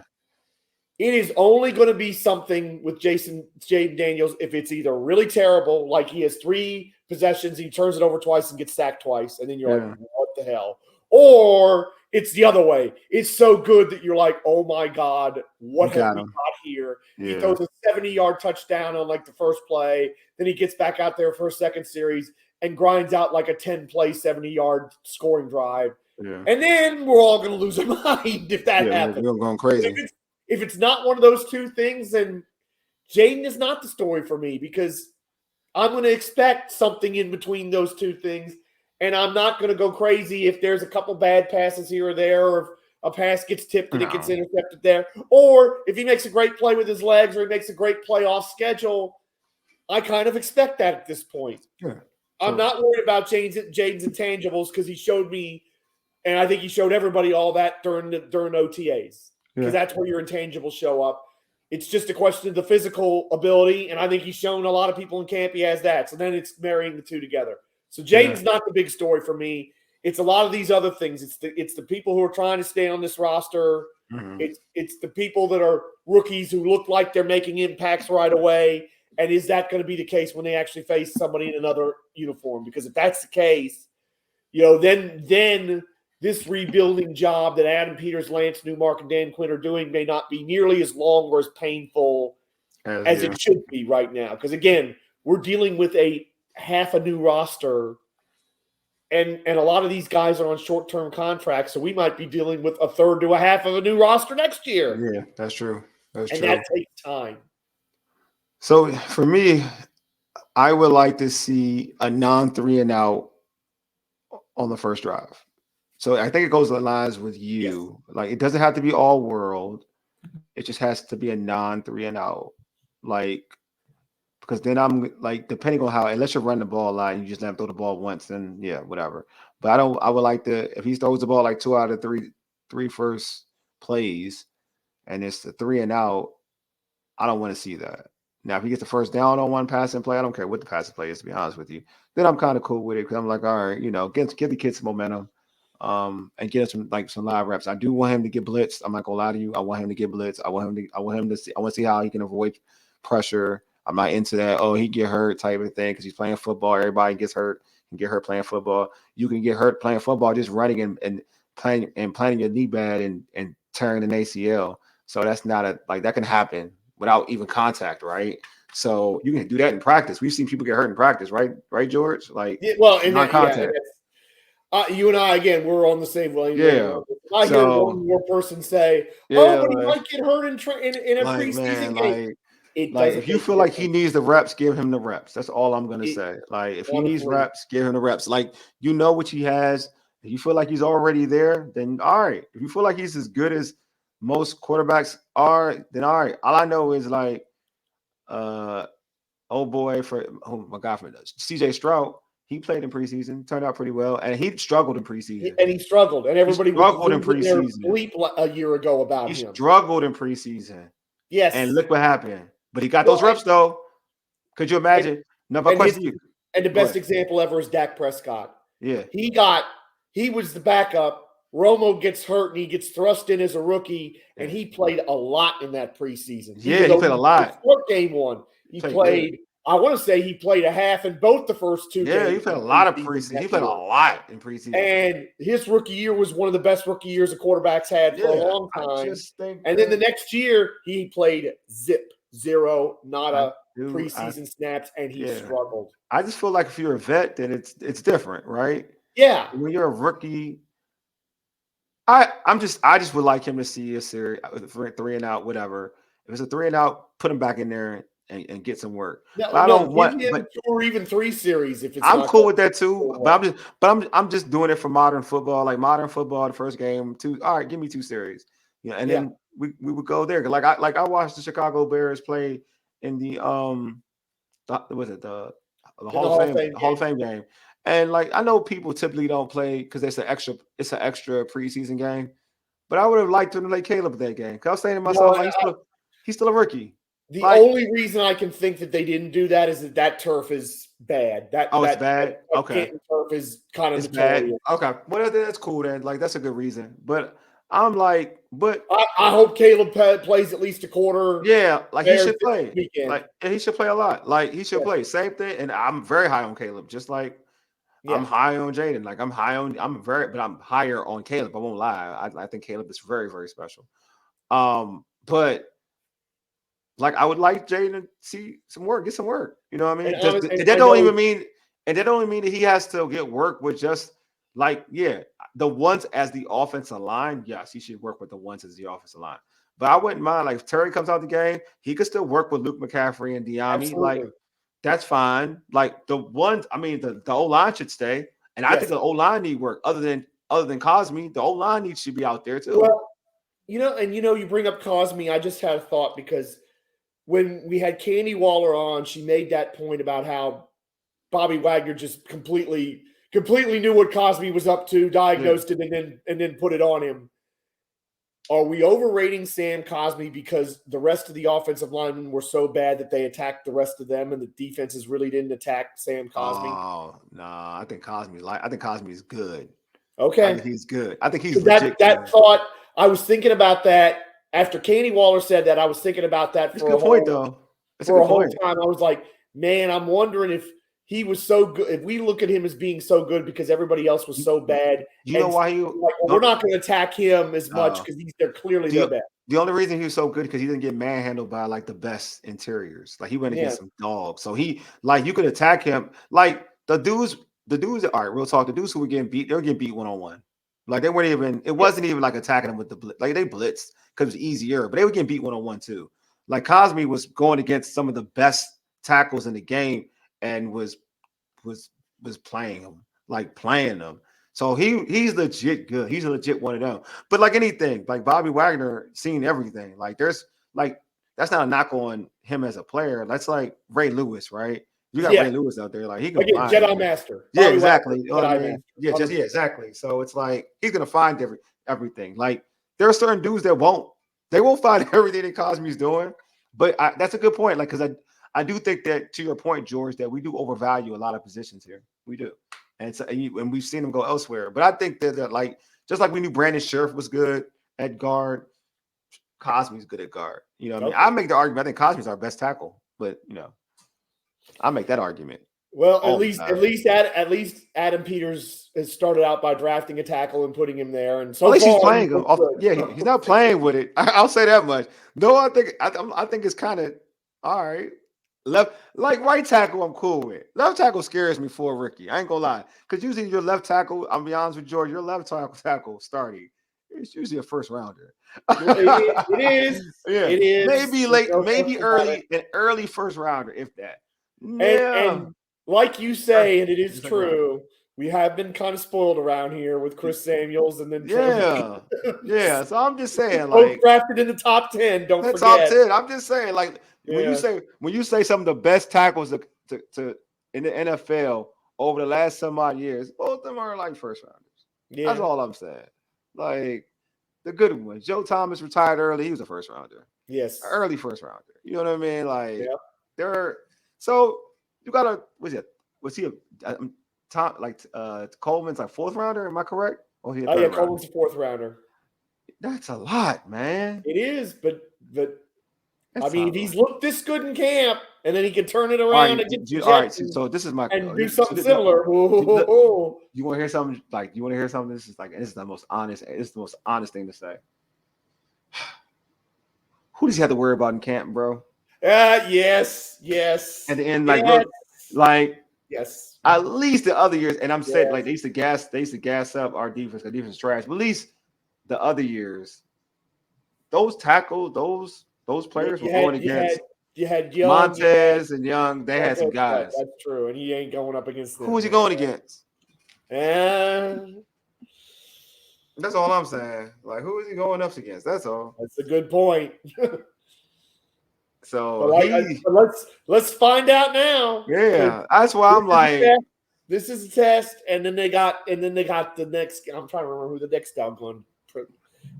It is only going to be something with Jaden Daniels if it's either really terrible, like he has 3 possessions, he turns it over twice and gets sacked twice, and then you're like, what the hell? or it's the other way. It's so good that you're like, oh my God, what have we got here? Yeah. He throws a 70-yard touchdown on like the first play. Then he gets back out there for a second series and grinds out like a 10-play, 70-yard scoring drive. Yeah. And then we're all going to lose our mind if that happens. We're going crazy. If it's not one of those two things, then Jaden is not the story for me, because I'm going to expect something in between those two things. And I'm not going to go crazy if there's a couple bad passes here or there, or if a pass gets tipped and it gets intercepted there, or if he makes a great play with his legs or he makes a great play off schedule. I kind of expect that at this point. Yeah. I'm not worried about Jaden's intangibles, because he showed me, and I think he showed everybody all that during OTAs, because that's where your intangibles show up. It's just a question of the physical ability, and I think he's shown a lot of people in camp he has that. So then it's marrying the two together. So Jaden's not the big story for me. It's a lot of these other things. It's the people who are trying to stay on this roster. Mm-hmm. It's the people that are rookies who look like they're making impacts right away. And is that going to be the case when they actually face somebody in another uniform? Because if that's the case, then this rebuilding job that Adam Peters, Lance Newmark, and Dan Quinn are doing may not be nearly as long or as painful as it should be right now. Because again, we're dealing with half a new roster, and a lot of these guys are on short-term contracts, so we might be dealing with a third to a half of a new roster next year. Yeah, that's true. That takes time. So for me, I would like to see a non-3-and-out on the first drive. So I think it goes lines with you. Yes. Like, it doesn't have to be all world. It just has to be a non-3-and-out. Like, because then I'm like, depending on how, unless you run the ball a lot and you just let him throw the ball once, then yeah, whatever. But I would like to, if he throws the ball like 2 out of three first plays and it's the 3-and-out, I don't want to see that. Now, if he gets the first down on one passing play, I don't care what the passing play is, to be honest with you. Then I'm kind of cool with it, because I'm like, all right, give the kids some momentum. And get him some live reps. I do want him to get blitzed. I'm not gonna lie to you. I want him to get blitzed. I want him to see. I want to see how he can avoid pressure. I'm not into that. Oh, he get hurt type of thing, because he's playing football. Everybody gets hurt. Can get hurt playing football. You can get hurt playing football just running and planting your knee bad and tearing an ACL. So that's not that can happen without even contact, right? So you can do that in practice. We've seen people get hurt in practice, right? Right, George? In non-contact. You and I, again, we're on the same lane. Yeah. I hear one more person say, but he might get hurt in a preseason game. If you feel like he needs the reps, give him the reps. That's all I'm going to say. If he needs reps, give him the reps. What he has. If you feel like he's already there, then all right. If you feel like he's as good as most quarterbacks are, then all right. All I know is for CJ Stroud. He played in preseason, turned out pretty well, and he struggled in preseason. And everybody struggled in preseason. Sleep a year ago about him. He struggled in preseason. Yes, and look what happened. But he got those reps though. Could you imagine? And the best example ever is Dak Prescott. Yeah, he was the backup. Romo gets hurt and he gets thrust in as a rookie, and he played a lot in that preseason. He played a lot. Game one, he played. I want to say he played a half in both the first two games. Yeah, he played a lot of preseason. He played a lot in preseason. And his rookie year was one of the best rookie years the quarterbacks had for a long time. And then the next year, he played zero, nada preseason snaps, and he struggled. I just feel like if you're a vet, then it's different, right? Yeah. When you're a rookie, I just would like him to see a series for 3-and-out, whatever. If it's a 3-and-out, put him back in there and get some work. Or even 3 series if it's. I'm cool with that too. I'm just doing it for modern football. Like modern football, the first game, 2. All right, give me 2 series. Then we would go there. I watched the Chicago Bears play in the Hall of Fame game. And I know people typically don't play because it's an extra preseason game. But I would have liked to play Caleb at that game. Because I was saying to myself, he's still a rookie. The only reason I can think that they didn't do that is that turf is bad. It's bad. Okay, turf is kind of bad. Okay, well that's cool then. That's a good reason. But I'm I hope Caleb plays at least a quarter. Yeah, he should play. He should play a lot. He should play. Same thing. And I'm very high on Caleb. Just like I'm high on Jaden. Like I'm higher on Caleb. I won't lie. I think Caleb is very, very special. But like I would like Jaden to see some work, get some work. You know what I mean? That don't even mean, and that don't even mean that he has to get work with just like, the ones as the offensive line. Yes, he should work with the ones as the offensive line. But I wouldn't mind, like, if Terry comes out the game, he could still work with Luke McCaffrey and Diami. Like, that's fine. Like, the ones, I mean, the O-line should stay. And I think the O-line need work. Other than Cosme, the O-line should be out there too. Well, you bring up Cosme. I just had a thought because when we had Candy Waller on, she made that point about how Bobby Wagner just completely knew what Cosme was up to, diagnosed it, and then put it on him. Are we overrating Sam Cosme because the rest of the offensive linemen were so bad that they attacked the rest of them, and the defenses really didn't attack Sam Cosme? Oh no, I think Cosme is good. Okay, I think he's good. I think he's legit. That thought, I was thinking about that after Candy Waller said that. I was thinking about that for a whole time. I was like, man, I'm wondering if he was so good. If we look at him as being so good because everybody else was so bad, you know why we're not going to attack him as much because they're clearly their bad. The only reason he was so good because he didn't get manhandled by like the best interiors. Like he went against some dogs, so he you could attack him. Like the dudes. All right, real talk. The dudes who were getting beat, they were getting beat 1-on-1. Like they weren't even. It wasn't even like attacking them with the blitz. Like they blitzed because it was easier, but they were getting beat 1-on-1 too. Like Cosme was going against some of the best tackles in the game and was playing them. So he's legit good. He's a legit one of them. But like anything, like Bobby Wagner seen everything. Like there's like that's not a knock on him as a player. That's like Ray Lewis, right? You got Ray Lewis out there, like he can find Jedi Master. Yeah, exactly. You know what I mean? Exactly. So it's like he's gonna find everything. Like there are certain dudes that won't find everything that Cosme's doing. But that's a good point. Like because I do think that, to your point, George, that we do overvalue a lot of positions here. We do. And we've seen them go elsewhere. But I think that like, just like we knew Brandon Scherf was good at guard, Cosme's good at guard. You know what I mean? I make the argument. I think Cosme's our best tackle. But, I make that argument. Well, at least Adam Peters has started out by drafting a tackle and putting him there, and so at least he's playing him. He's not playing with it. I'll say that much. No, I think it's kind of all right. Left, like right tackle, I'm cool with. Left tackle scares me for Ricky. I ain't gonna lie, because usually your left tackle, I'll be honest with George, your left tackle starting, it's usually a first rounder. It is. Yeah. It is. Maybe late, maybe early, an early first rounder, if that. Yeah. And like you say, and it is true, we have been kind of spoiled around here with Chris Samuels and then yeah. So I'm just saying, both like drafted in the top 10. Don't forget. Top 10. I'm just saying, like when you say some of the best tackles to in the NFL over the last some odd years, both of them are like first rounders. Yeah. That's all I'm saying. Like the good ones. Joe Thomas retired early. He was a first rounder. Yes, early first rounder. You know what I mean? Like they're so you gotta. Was he Coleman's like fourth rounder? Am I correct? Oh yeah, Coleman's a fourth rounder. That's a lot, man. It is, but I mean, if he's looked this good in camp, and then he can turn it around and get all right. So this is my and do something similar. You want to hear something? Like you want to hear something? This is the most honest. It's the most honest thing to say. Who does he have to worry about in camp, bro? Yes. At the end, look, yes. At least the other years, and I'm saying like they used to gas up our defense. Our defense is trash. But at least the other years, those tackles, those players were going against. You had Young, Montez and Young. They had some guys. That's true, and he ain't going up against them. Who was he going against? That's all I'm saying. Like, who is he going up against? That's all. That's a good point. So let's find out now. Yeah, that's why I'm like, this is a test, and then they got the next. I'm trying to remember who the next doggone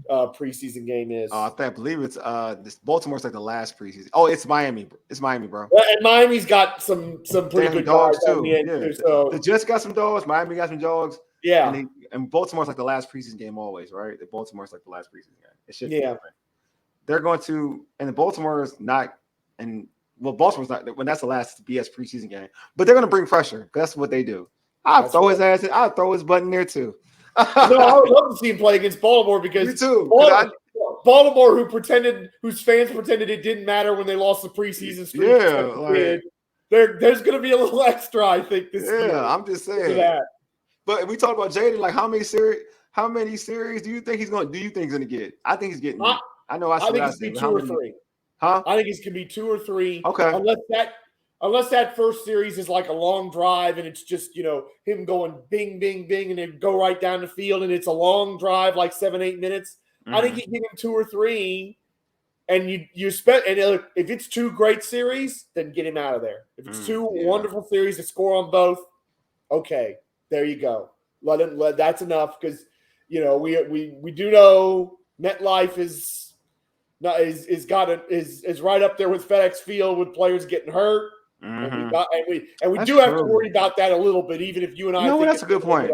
preseason game is. I believe it's this Baltimore's like the last preseason. Oh, it's Miami. It's Miami, bro. Well, and Miami's got some pretty good dogs too. Too, so the Jets got some dogs. Miami got some dogs. Yeah, and Baltimore's like the last preseason game always, right? Baltimore's like the last preseason game. It should be different. They're going to, and the Baltimore's not, and Baltimore's not when that's the last BS preseason game, but they're going to bring pressure because that's what they do. I'll throw his ass. I'll throw his butt in there too. No, I would love to see him play against Baltimore because Me too. Baltimore, whose fans pretended it didn't matter when they lost the preseason streak. Yeah, there's going to be a little extra, I think, this year. Yeah, I'm just saying. That. But we talked about Jaden. Like, how many series do you think he's going to get? I think he's getting. I think it's going to be 2 or 3. Huh? I think it's going to be 2 or 3. Okay. Unless that first series is like a long drive and it's just, him going bing, bing, bing, and then go right down the field and it's a long drive, like 7-8 minutes. Mm-hmm. I think you give him 2 or 3, and you spend. And if it's 2 great series, then get him out of there. If it's 2 wonderful series to score on both, okay, there you go. That's enough because we do know MetLife is right up there with FedEx Field with players getting hurt. Mm-hmm. And we do have to worry about that a little bit, even if you and I. That's a good point.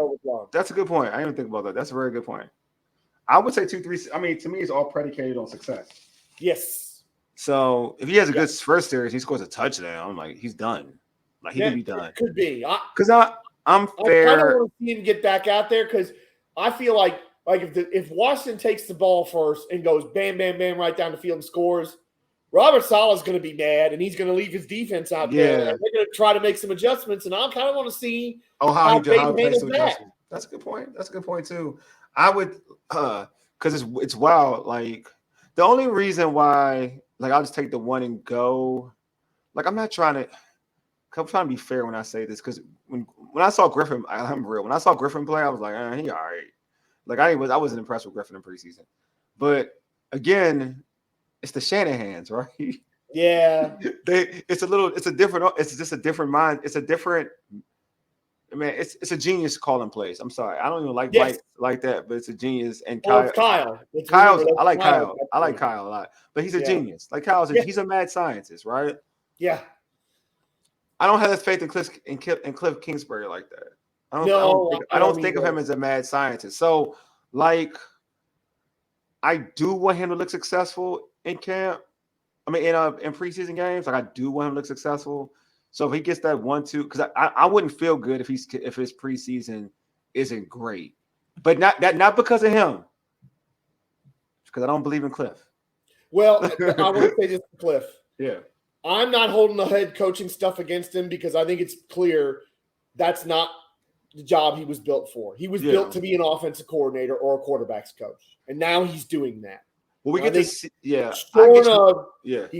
That's a good point. I didn't even think about that. That's a very good point. I would say 2, 3. I mean, to me, it's all predicated on success. Yes. So if he has a good first series, he scores a touchdown. I'm like, he's done. Like he could be done. Could be. Because I'm fair. I don't want to see him get back out there because I feel like if Washington takes the ball first and goes bam, bam, bam right down the field and scores, Robert Saleh's going to be mad, and he's going to leave his defense out there. And they're going to try to make some adjustments, and I kind of want to see how they handle that. That's a good point. That's a good point too. I would, because it's wild. Like the only reason why, like I'll just take the one and go. Like I'm trying to be fair when I say this, because when I saw Griffin, I'm real. When I saw Griffin play, I was like, he all right. Like I wasn't impressed with Griffin in preseason, but again. It's the Shanahans, right? Yeah. It's just a different mind. It's a different. I mean, it's a genius calling plays. I'm sorry, I don't even like that, but it's a genius. And Kyle. I like Kyle. I like Kyle a lot, but he's a genius. Like he's a mad scientist, right? Yeah. I don't have that faith in Cliff Kingsbury like that. I don't think of him as a mad scientist. So, like, I do want him to look successful in camp. I mean, in preseason games, like I do want him to look successful. So if he gets that 1-2, because I wouldn't feel good if his preseason isn't great, but not because of him, because I don't believe in Cliff. Well, I want to say this to Cliff. Yeah, I'm not holding the head coaching stuff against him because I think it's clear that's not the job he was built for. He was built to be an offensive coordinator or a quarterback's coach, and now he's doing that. Well, we get to see, he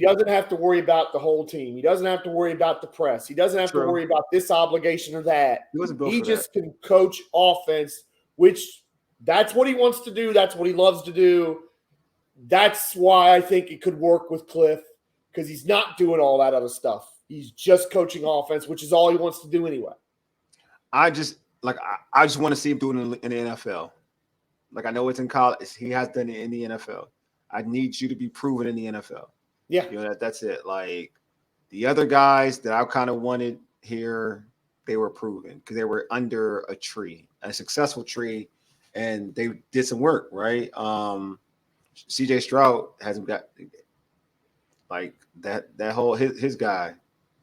doesn't have to worry about the whole team. He doesn't have to worry about the press. He doesn't have to worry about this obligation or that. He just can coach offense, which that's what he wants to do. That's what he loves to do. That's why I think it could work with Cliff, because he's not doing all that other stuff. He's just coaching offense, which is all he wants to do anyway. I just want to see him do it in the NFL. Like I know it's in college. He has done it in the NFL. I need you to be proven in the NFL. Yeah. That's it. Like the other guys that I kind of wanted here, they were proven because they were under a tree, a successful tree, and they did some work, right? CJ Stroud hasn't got like that whole his guy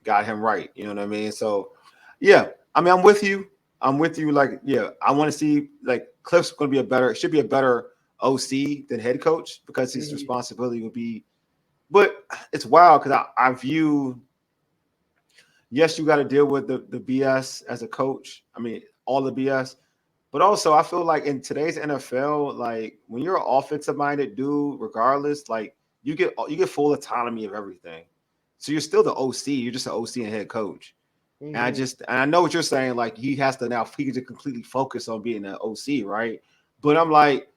got him right. You know what I mean? So yeah, I mean, I'm with you. Like, yeah, I want to see like Cliff's should be a better OC than head coach because his responsibility would be, but it's wild because I view, yes, you got to deal with the BS as a coach. I mean, all the BS, but also I feel like in today's NFL, like when you're an offensive minded dude, regardless, like you get full autonomy of everything. So you're still the OC. You're just an OC and head coach. Mm-hmm. And I know what you're saying. Like he can just completely focus on being an OC, right? But I'm like,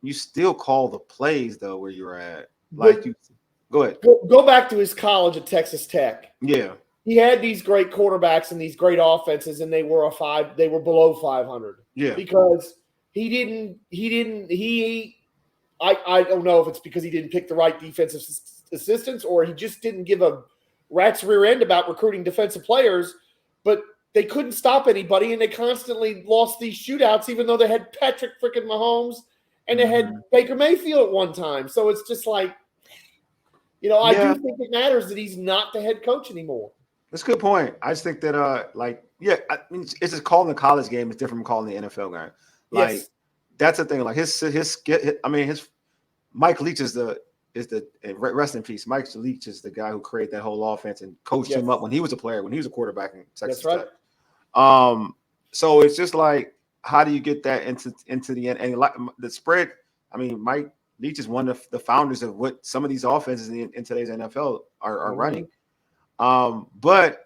you still call the plays though where you're at. Like go ahead. Go back to his college at Texas Tech. Yeah. He had these great quarterbacks and these great offenses, and they were below 500. Yeah. Because I don't know if it's because he didn't pick the right defensive assistants or he just didn't give a rat's rear end about recruiting defensive players, but they couldn't stop anybody, and they constantly lost these shootouts, even though they had Patrick freaking Mahomes and they had Baker Mayfield at one time. So it's just like, I do think it matters that he's not the head coach anymore. That's a good point. I just think that I mean, it's just calling the college game is different from calling the NFL game. Like Yes. that's the thing. Like his Mike Leach is the rest in peace. Mike Leach is the guy who created that whole offense and coached him Yes. up when he was a player, when he was a quarterback in Texas That's right. Tech. So it's just like, how do you get that into the end? And like the spread, I mean, Mike Leach is one of the founders of what some of these offenses in today's NFL are running. But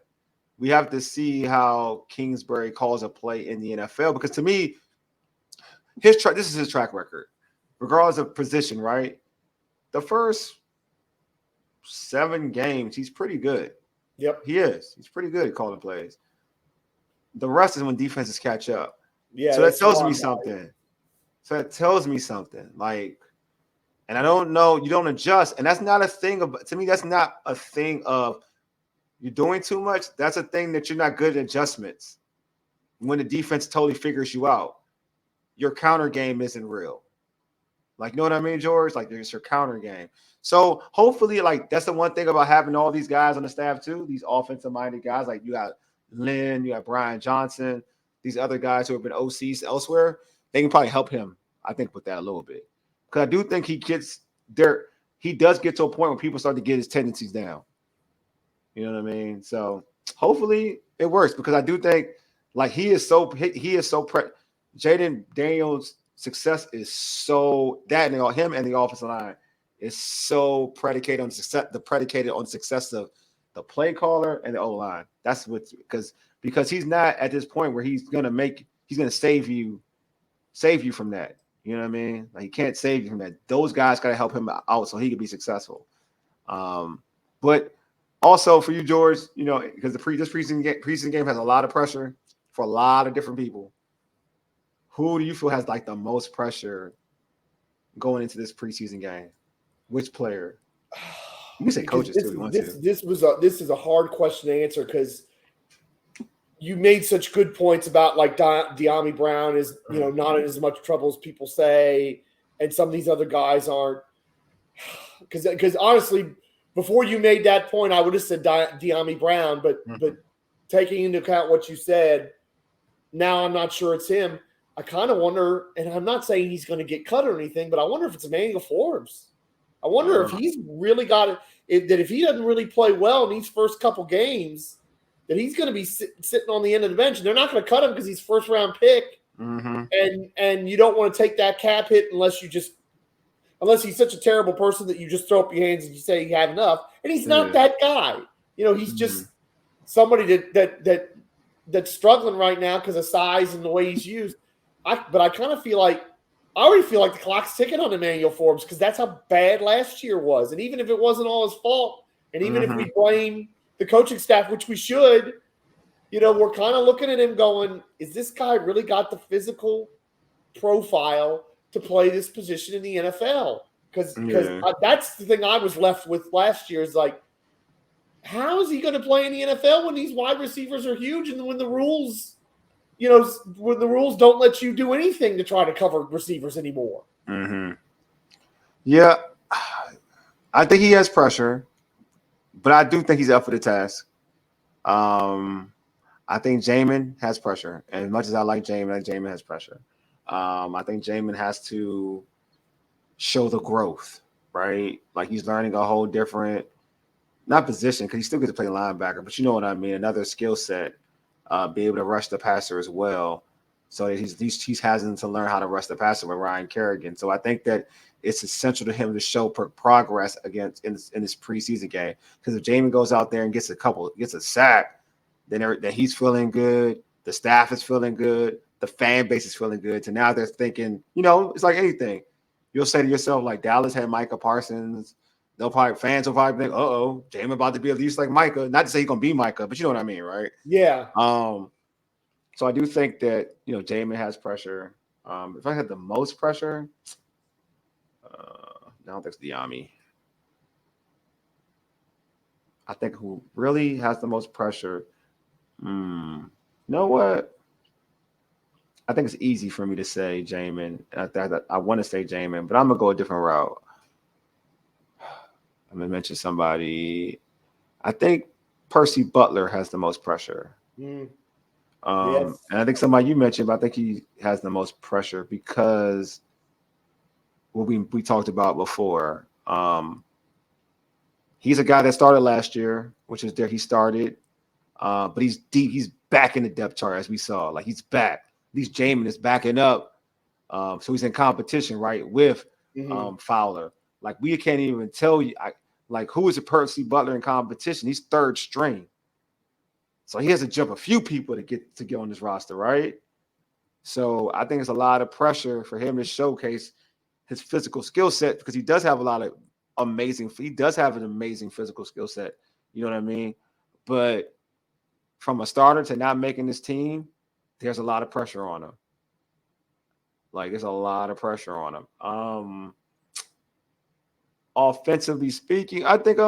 we have to see how Kingsbury calls a play in the NFL, because to me, this is his track record, regardless of position, right? The first 7 games, he's pretty good. Yep. He is. He's pretty good at calling plays. The rest is when defenses catch up. Yeah. So that tells me something. Like, and I don't know, you don't adjust. And that's not a thing of, to me, that's not a thing of you're doing too much. That's a thing that you're not good at adjustments. When the defense totally figures you out, your counter game isn't real. Like, you know what I mean, George? Like, there's your counter game. So hopefully, like, that's the one thing about having all these guys on the staff too, these offensive-minded guys. Like, you got Lynn, you got Brian Johnson, these other guys who have been OCs elsewhere. They can probably help him, I think, with that a little bit. Because I do think he gets there. He does get to a point where people start to get his tendencies down. You know what I mean? So hopefully it works, because I do think, like, Jaden Daniels' success is so that, and him and the offensive line is so predicated on success of the play caller and the O-line. That's what, because he's not at this point where he's gonna save you from that. You know what I mean? Like, he can't save you from that. Those guys gotta help him out so he can be successful. But also for you, George, you know, because this preseason game has a lot of pressure for a lot of different people. Who do you feel has like the most pressure going into this preseason game? Which player? You can say coaches too if you want to. This is a hard question to answer, because you made such good points about, like, De'Ami Brown is, you know, not in as much trouble as people say, and some of these other guys aren't. Because honestly, before you made that point, I would have said De'Ami Brown, but taking into account what you said, now I'm not sure it's him. I kind of wonder, and I'm not saying he's going to get cut or anything, but I wonder if it's Emmanuel Forbes. I wonder if he's really got it, that if he doesn't really play well in these first couple games, that he's going to be sitting on the end of the bench. And they're not going to cut him because he's first-round pick. And you don't want to take that cap hit unless he's such a terrible person that you just throw up your hands and you say you have enough. And he's not that guy. You know, he's just somebody that's struggling right now because of size and the way he's used. But I kind of feel like I already feel like the clock's ticking on Emmanuel Forbes, because that's how bad last year was. And even if it wasn't all his fault, and even if we blame the coaching staff, which we should, you know, we're kind of looking at him going, is this guy really got the physical profile to play this position in the NFL? Because that's the thing I was left with last year, is like, how is he going to play in the NFL when these wide receivers are huge and when the rules – you know, when the rules don't let you do anything to try to cover receivers anymore. Yeah, I think he has pressure, but I do think he's up for the task. I think Jamin has pressure. And as much as I like Jamin has pressure. I think Jamin has to show the growth, right? Like, he's learning a whole different, not position, because he still gets to play linebacker, but you know what I mean, another skill set. Be able to rush the passer as well. So that he's having to learn how to rush the passer with Ryan Kerrigan. So I think that it's essential to him to show progress in this preseason game. Because if Jamin goes out there and gets a sack, then he's feeling good. The staff is feeling good. The fan base is feeling good. So now they're thinking, you know, it's like anything. You'll say to yourself, like, Dallas had Micah Parsons. Fans will probably think, Jamin about to be at least like Micah. Not to say he's gonna be Micah, but you know what I mean, right? Yeah. So I do think that, you know, Jamin has pressure. If I had the most pressure, I don't think it's De'Ami. I think who really has the most pressure. You know what? I think it's easy for me to say Jamin. I want to say Jamin, but I'm gonna go a different route. I'm gonna mention somebody. I think Percy Butler has the most pressure. Yes. And I think somebody you mentioned, but I think he has the most pressure because what we talked about before. He's a guy that started last year, which is there. He started, but he's deep. He's back in the depth chart as we saw. Like he's back. At least Jamin is backing up. So he's in competition, right, with Fowler. Like we can't even tell you, like who is a Percy Butler in competition? He's third string. So he has to jump a few people to get on this roster, right? So I think it's a lot of pressure for him to showcase his physical skill set because he does have an amazing physical skill set. You know what I mean? But from a starter to not making this team, there's a lot of pressure on him. Like there's a lot of pressure on him. Offensively speaking, I think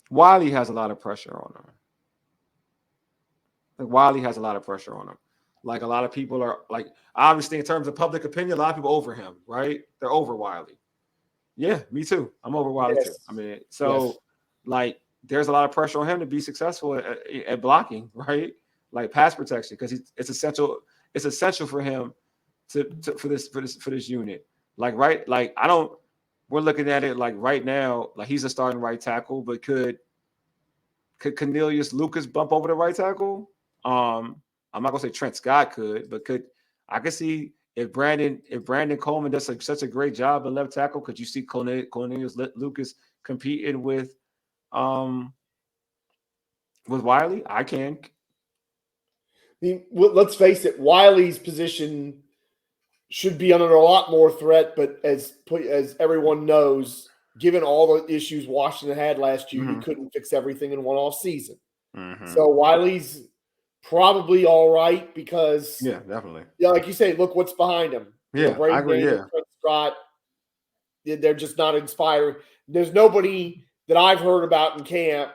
Wiley has a lot of pressure on him. Wiley has a lot of pressure on him. Like a lot of people are like, obviously in terms of public opinion, a lot of people over him, right? They're over Wiley. Yeah, me too. I'm over Wiley too. I mean, like there's a lot of pressure on him to be successful at blocking, right? Like pass protection, because it's essential. It's essential for him for this unit. Like we're looking at it like right now, like he's a starting right tackle, but could Cornelius Lucas bump over the right tackle? I'm not gonna say Trent Scott could, but I could see if Brandon Coleman does such a great job at left tackle, could you see Cornelius Lucas competing with Wiley? I can. I mean, let's face it, Wiley's position should be under a lot more threat, but as everyone knows, given all the issues Washington had last year, you couldn't fix everything in one off season. So Wiley's probably all right because definitely. Yeah, like you say, look what's behind him. Yeah, I agree. Trent Scott, they're just not inspiring. There's nobody that I've heard about in camp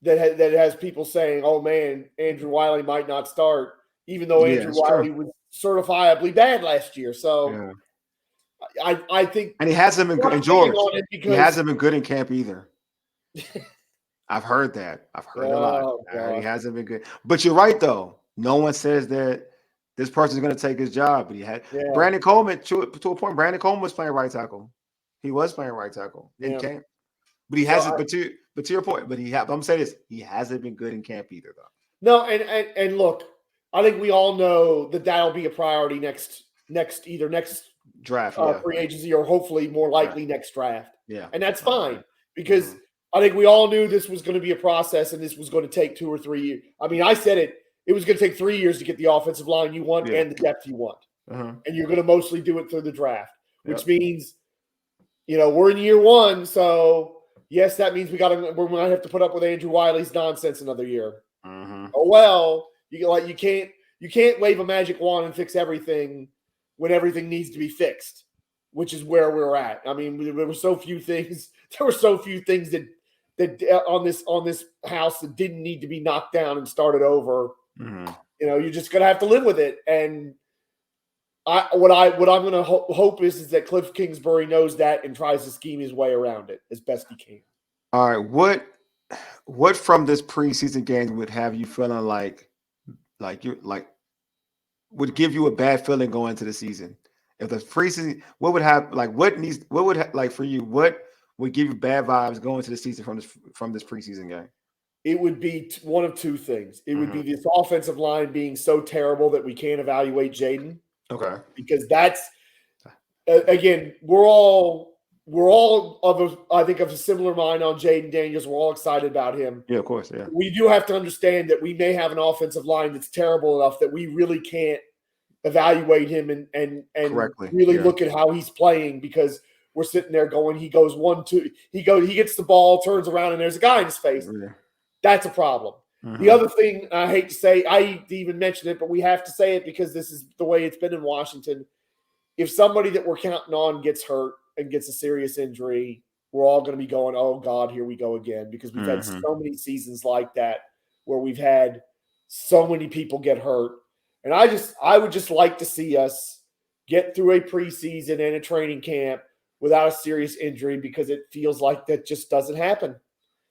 that has people saying, "Oh man, Andrew Wiley might not start," even though Andrew Wiley was certifiably bad last year. So I think, and he hasn't been good in George. He hasn't been good in camp either. I've heard that. I've heard a lot. He hasn't been good. But you're right, though. No one says that this person's going to take his job. But he had Brandon Coleman to a point. Brandon Coleman was playing right tackle. He was playing right tackle in camp. But he hasn't. But to your point. But I'm saying this. He hasn't been good in camp either, though. No, and look, I think we all know that that'll be a priority next draft, free agency, or hopefully more likely next draft. Yeah, and that's fine because I think we all knew this was going to be a process and this was going to take 2 or 3 years. I mean, I said it was going to take 3 years to get the offensive line you want and the depth you want. And you're going to mostly do it through the draft, which means, we're in year 1. So yes, that means we might have to put up with Andrew Wiley's nonsense another year. Oh, well, you can't wave a magic wand and fix everything when everything needs to be fixed, which is where we're at. I mean, there were so few things that on this house that didn't need to be knocked down and started over. You're just gonna have to live with it. And what I'm gonna hope is that Cliff Kingsbury knows that and tries to scheme his way around it as best he can. All right, what from this preseason game would have you feeling like would give you a bad feeling going into the season? If the preseason, what would give you bad vibes going into the season from this preseason game? It would be one of two things. It would be this offensive line being so terrible that we can't evaluate Jaden. Okay. Because that's, again, we're all of a similar mind on Jaden Daniels. We're all excited about him. Yeah, of course. Yeah. We do have to understand that we may have an offensive line that's terrible enough that we really can't evaluate him and really look at how he's playing, because we're sitting there going, he goes 1-2, he gets the ball, turns around, and there's a guy in his face. Yeah. That's a problem. The other thing, I hate to even mention it, but we have to say it because this is the way it's been in Washington. If somebody that we're counting on gets hurt and gets a serious injury, we're all going to be going, oh God, here we go again, because we've had so many seasons like that where we've had so many people get hurt. And I would just like to see us get through a preseason and a training camp without a serious injury, because it feels like that just doesn't happen.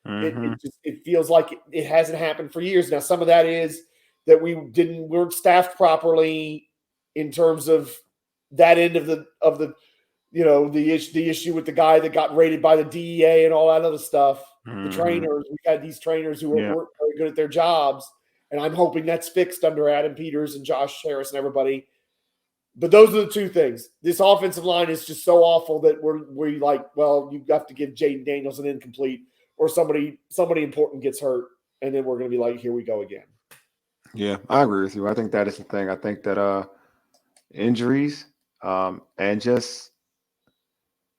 Mm-hmm. It feels like it hasn't happened for years now. Some of that is that we weren't staffed properly in terms of that end of the the issue with the guy that got rated by the DEA and all that other stuff. The trainers, we had these trainers who weren't very good at their jobs, and I'm hoping that's fixed under Adam Peters and Josh Harris and everybody. But those are the two things. This offensive line is just so awful that we're like, well, you have to give Jaden Daniels an incomplete, or somebody important gets hurt, and then we're going to be like, here we go again. Yeah, I agree with you. I think that is the thing. I think that injuries and just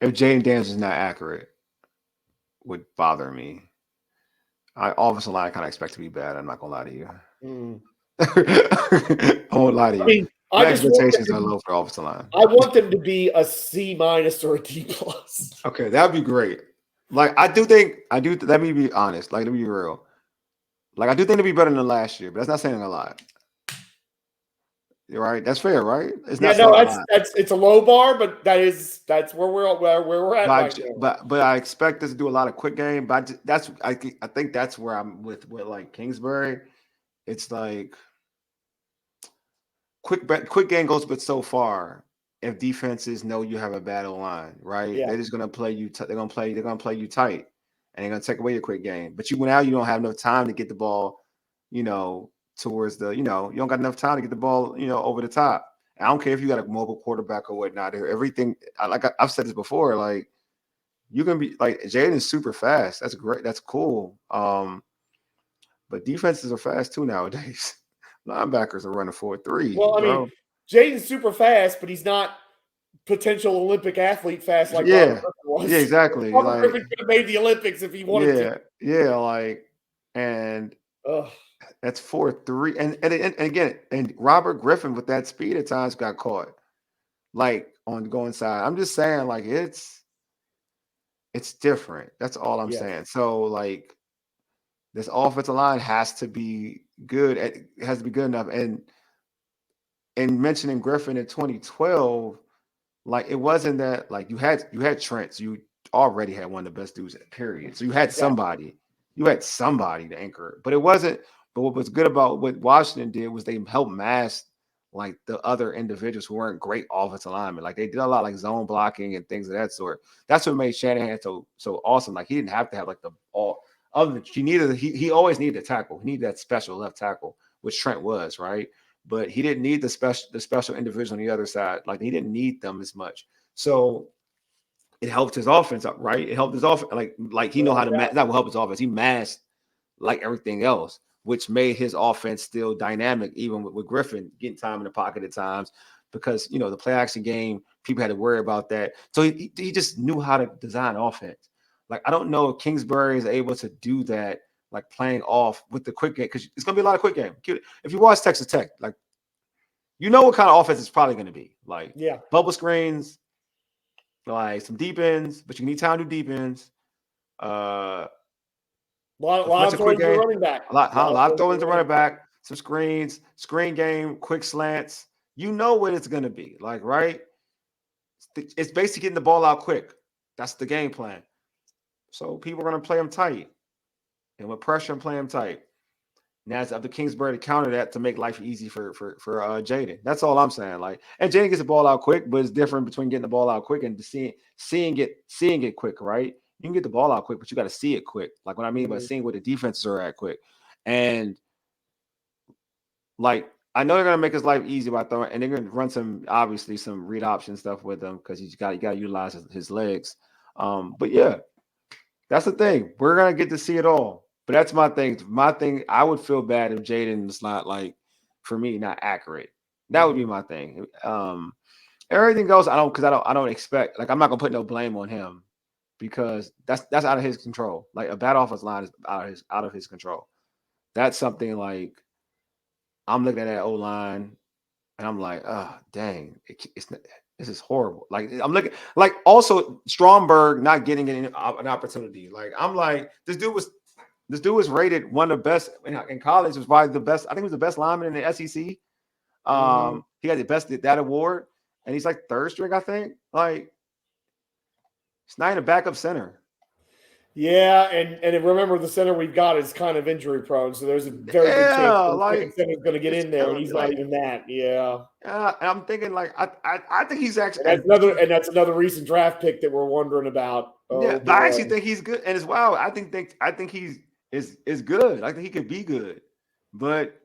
if Jaden Daniels is not accurate would bother me. Offensive line I kind of expect to be bad. I'm not gonna lie to you. I won't lie to you. I mean, my expectations are low for offensive line. I want them to be a C- or a D+. Okay, that'd be great. Like I do. Let me be honest. Like, let me be real. Like I do think it'll be better than last year, but that's not saying a lot. You're right. That's fair, right? It's not it's a low bar, but that's where we're at right now. But I expect us to do a lot of quick game. But I think that's where I'm with like Kingsbury. It's like quick game goes but so far. If defenses know you have a bad line, right? Yeah. They're just gonna play you. They're gonna play you tight, and they're gonna take away your quick game. But now you don't have enough time to get the ball, towards the, you don't got enough time to get the ball, over the top. I don't care if you got a mobile quarterback or whatnot. Everything, like I've said this before, like you can be like Jaden's super fast. That's great. That's cool. But defenses are fast too nowadays. Linebackers are running 4.3. Well, I mean, Jaden's super fast, but he's not potential Olympic athlete fast like Robert Griffin was. Yeah, exactly. Robert Griffin could have made the Olympics if he wanted to. Yeah, like, and that's 4.3. And again, and Robert Griffin with that speed at times got caught, like on the going side. I'm just saying, like, it's different. That's all I'm saying. So, like, this offensive line has to be good. It has to be good enough. And mentioning Griffin in 2012, like it wasn't that like you had Trent. So you already had one of the best dudes, period. So you had somebody. You had somebody to anchor it. But it wasn't. But what was good about what Washington did was they helped mask like the other individuals who weren't great offensive linemen. Like they did a lot like zone blocking and things of that sort. That's what made Shanahan so awesome. Like he didn't have to have like the all other. He always needed a tackle. He needed that special left tackle, which Trent was, right? But he didn't need the special individual on the other side. Like he didn't need them as much. So it helped his offense up, right? It helped his offense. Like he know how to not help his offense. He masked like everything else, which made his offense still dynamic, even with Griffin getting time in the pocket at times, because the play action game, people had to worry about that. So he just knew how to design offense. Like I don't know if Kingsbury is able to do that, like playing off with the quick game, because it's gonna be a lot of quick game. If you watch Texas Tech, like what kind of offense it's probably gonna be. Like bubble screens, like some deep ends, but you need time to do deep ends. A lot of throwing to running back. A lot of throwing to running back. Some screens, screen game, quick slants. You know what it's gonna be like, right? It's basically getting the ball out quick. That's the game plan. So people are gonna play them tight, and with pressure, play them tight. Now it's up to Kingsbury to counter that to make life easy for Jaden. That's all I'm saying. Like, and Jaden gets the ball out quick, but it's different between getting the ball out quick and seeing it quick, right? You can get the ball out quick, but you got to see it quick. Like what I mean by seeing where the defenses are at quick. And like I know they're gonna make his life easy by throwing, and they're gonna run some read option stuff with him because you got to utilize his legs. But yeah, that's the thing. We're gonna get to see it all. But that's my thing. My thing, I would feel bad if Jaden is not like, for me, not accurate. That would be my thing. Everything else, I don't expect. Like, I'm not gonna put no blame on him because that's out of his control. Like a bad offensive line is out of his control. That's something like I'm looking at that O line and I'm like, oh dang, this is horrible. Like I'm looking like also Stromberg not getting an opportunity. Like I'm like, this dude was rated one of the best in college. Was probably the best. I think he was the best lineman in the SEC. He got the best that award, and he's like third string, I think. Like, it's not even a backup center. Yeah, and remember the center we've got is kind of injury prone, so there's a very good chance Yeah, the second center is going to get in there, and he's not even that. Yeah, and I'm thinking like I think he's actually and that's another recent draft pick that we're wondering about. yeah, Oh but I actually boy, think he's good, and as well, I think he's is good. I think he could be good, but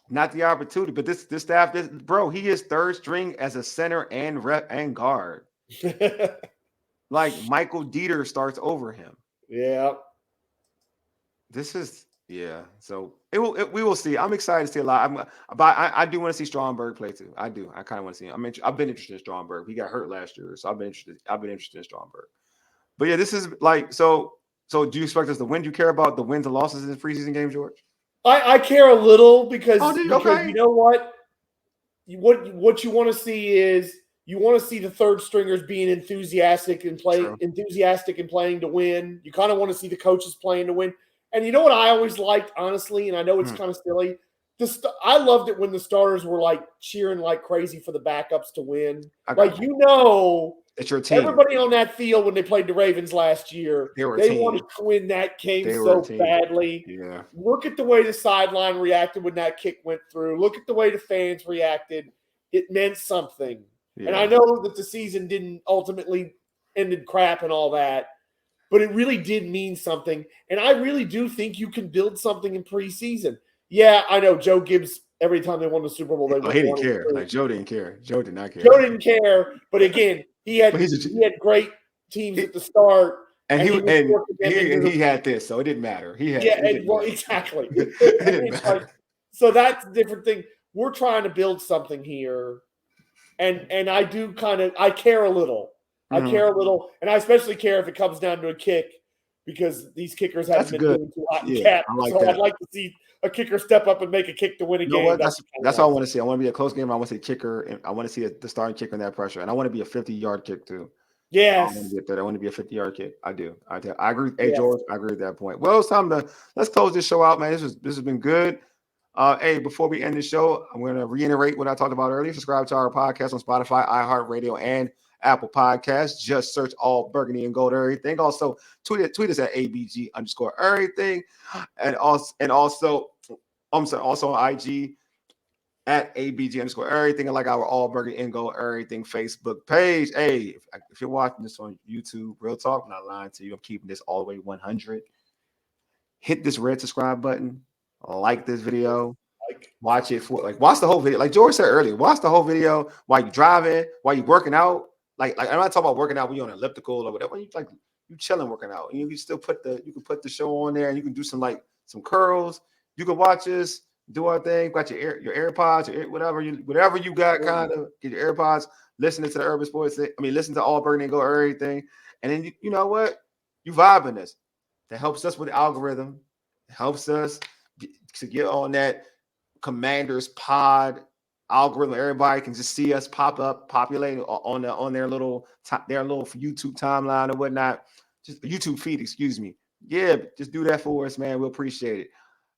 not the opportunity. But this staff, bro, he is third string as a center and rep and guard. Like Michael Dieter starts over him. yeah. This is yeah. So we will see. I'm excited to see a lot. But I do want to see Stromberg play too. I do. I kind of want to see him. I've been interested in Stromberg. He got hurt last year, so I've been interested in Stromberg. But yeah, this is like so. So do you expect us to win? Do you care about the wins and losses in the preseason game, George? I care a little Oh, because do you? Okay. you know what what you want to see is you want to see the third stringers being enthusiastic and True. playing to win. You kind of want to see the coaches playing to win. And you know what I always liked, honestly, and I know it's kind of silly. I loved it when the starters were like cheering like crazy for the backups to win. Like it's your team. everybody on that field when they played the Ravens last year, they wanted to win that game so badly. Yeah. Look at the way the sideline reacted when that kick went through. Look at the way the fans reacted. It meant something. Yeah. And I know that the season didn't ultimately ended crap and all that, but it really did mean something. And I really do think you can build something in preseason. Yeah, I know Joe Gibbs, every time they won the Super Bowl, they he didn't care. Like Joe didn't care. Joe did not care. Joe didn't care. But again, he had great teams at the start. And he had this, so it didn't matter. He had exactly. It didn't matter. So that's a different thing. We're trying to build something here. And I do I care a little. I care a little, and I especially care if it comes down to a kick because these kickers haven't been doing too hot in cap. So I'd like to see a kicker step up and make a kick to win a game. What? That's all I want to see. I want to be a close game. I want to see kicker, and I want to see the starting kicker in that pressure, and I want to be a 50-yard kick too. Yes. I want to be a 50-yard kick. I do. I agree. Hey, George, I agree with that point. Well, it's time let's close this show out, man. This has been good. Hey, before we end the show, I'm going to reiterate what I talked about earlier. Subscribe to our podcast on Spotify, iHeartRadio, and Apple Podcasts. Just search all Burgundy and Gold Everything. Also, tweet us at ABG_everything, and also on IG at ABG_everything, and like our All Burgundy and Gold Everything Facebook page. Hey, if you're watching this on YouTube, real talk, I'm not lying to you. I'm keeping this all the way 100. Hit this red subscribe button. Like this video. Watch it watch the whole video. Like George said earlier, watch the whole video while you're driving, while you're working out. Like I'm not talking about working out when you're on an elliptical or whatever. You chilling working out, and you can still put the show on there, and you can do some curls. You can watch us do our thing. Got your AirPods, whatever you got. Kind of get your AirPods, listening to the Urban Sports thing. Listen to All Burgundy and Go Everything, and then you know what? You vibing this. That helps us with the algorithm. It helps us to get on that Commanders pod algorithm. Everybody can just see us populate on their little YouTube timeline or whatnot. Just YouTube feed, excuse me. Yeah, just do that for us, man. We'll appreciate it.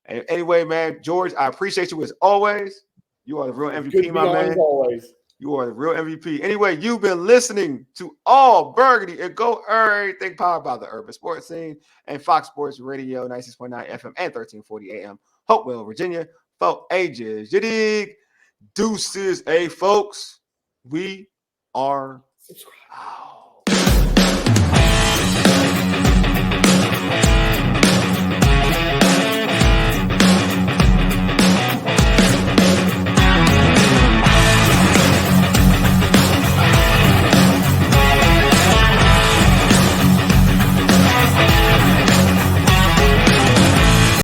And anyway, man, George, I appreciate you as always. You are the real MVP, my man. As always. You are the real MVP. Anyway, you've been listening to All Burgundy and Go Everything, powered by the Urban Sports Scene and Fox Sports Radio, 96.9 FM and 1340 AM, Hopewell, Virginia, for ages. You dig? Deuces, folks. We are out.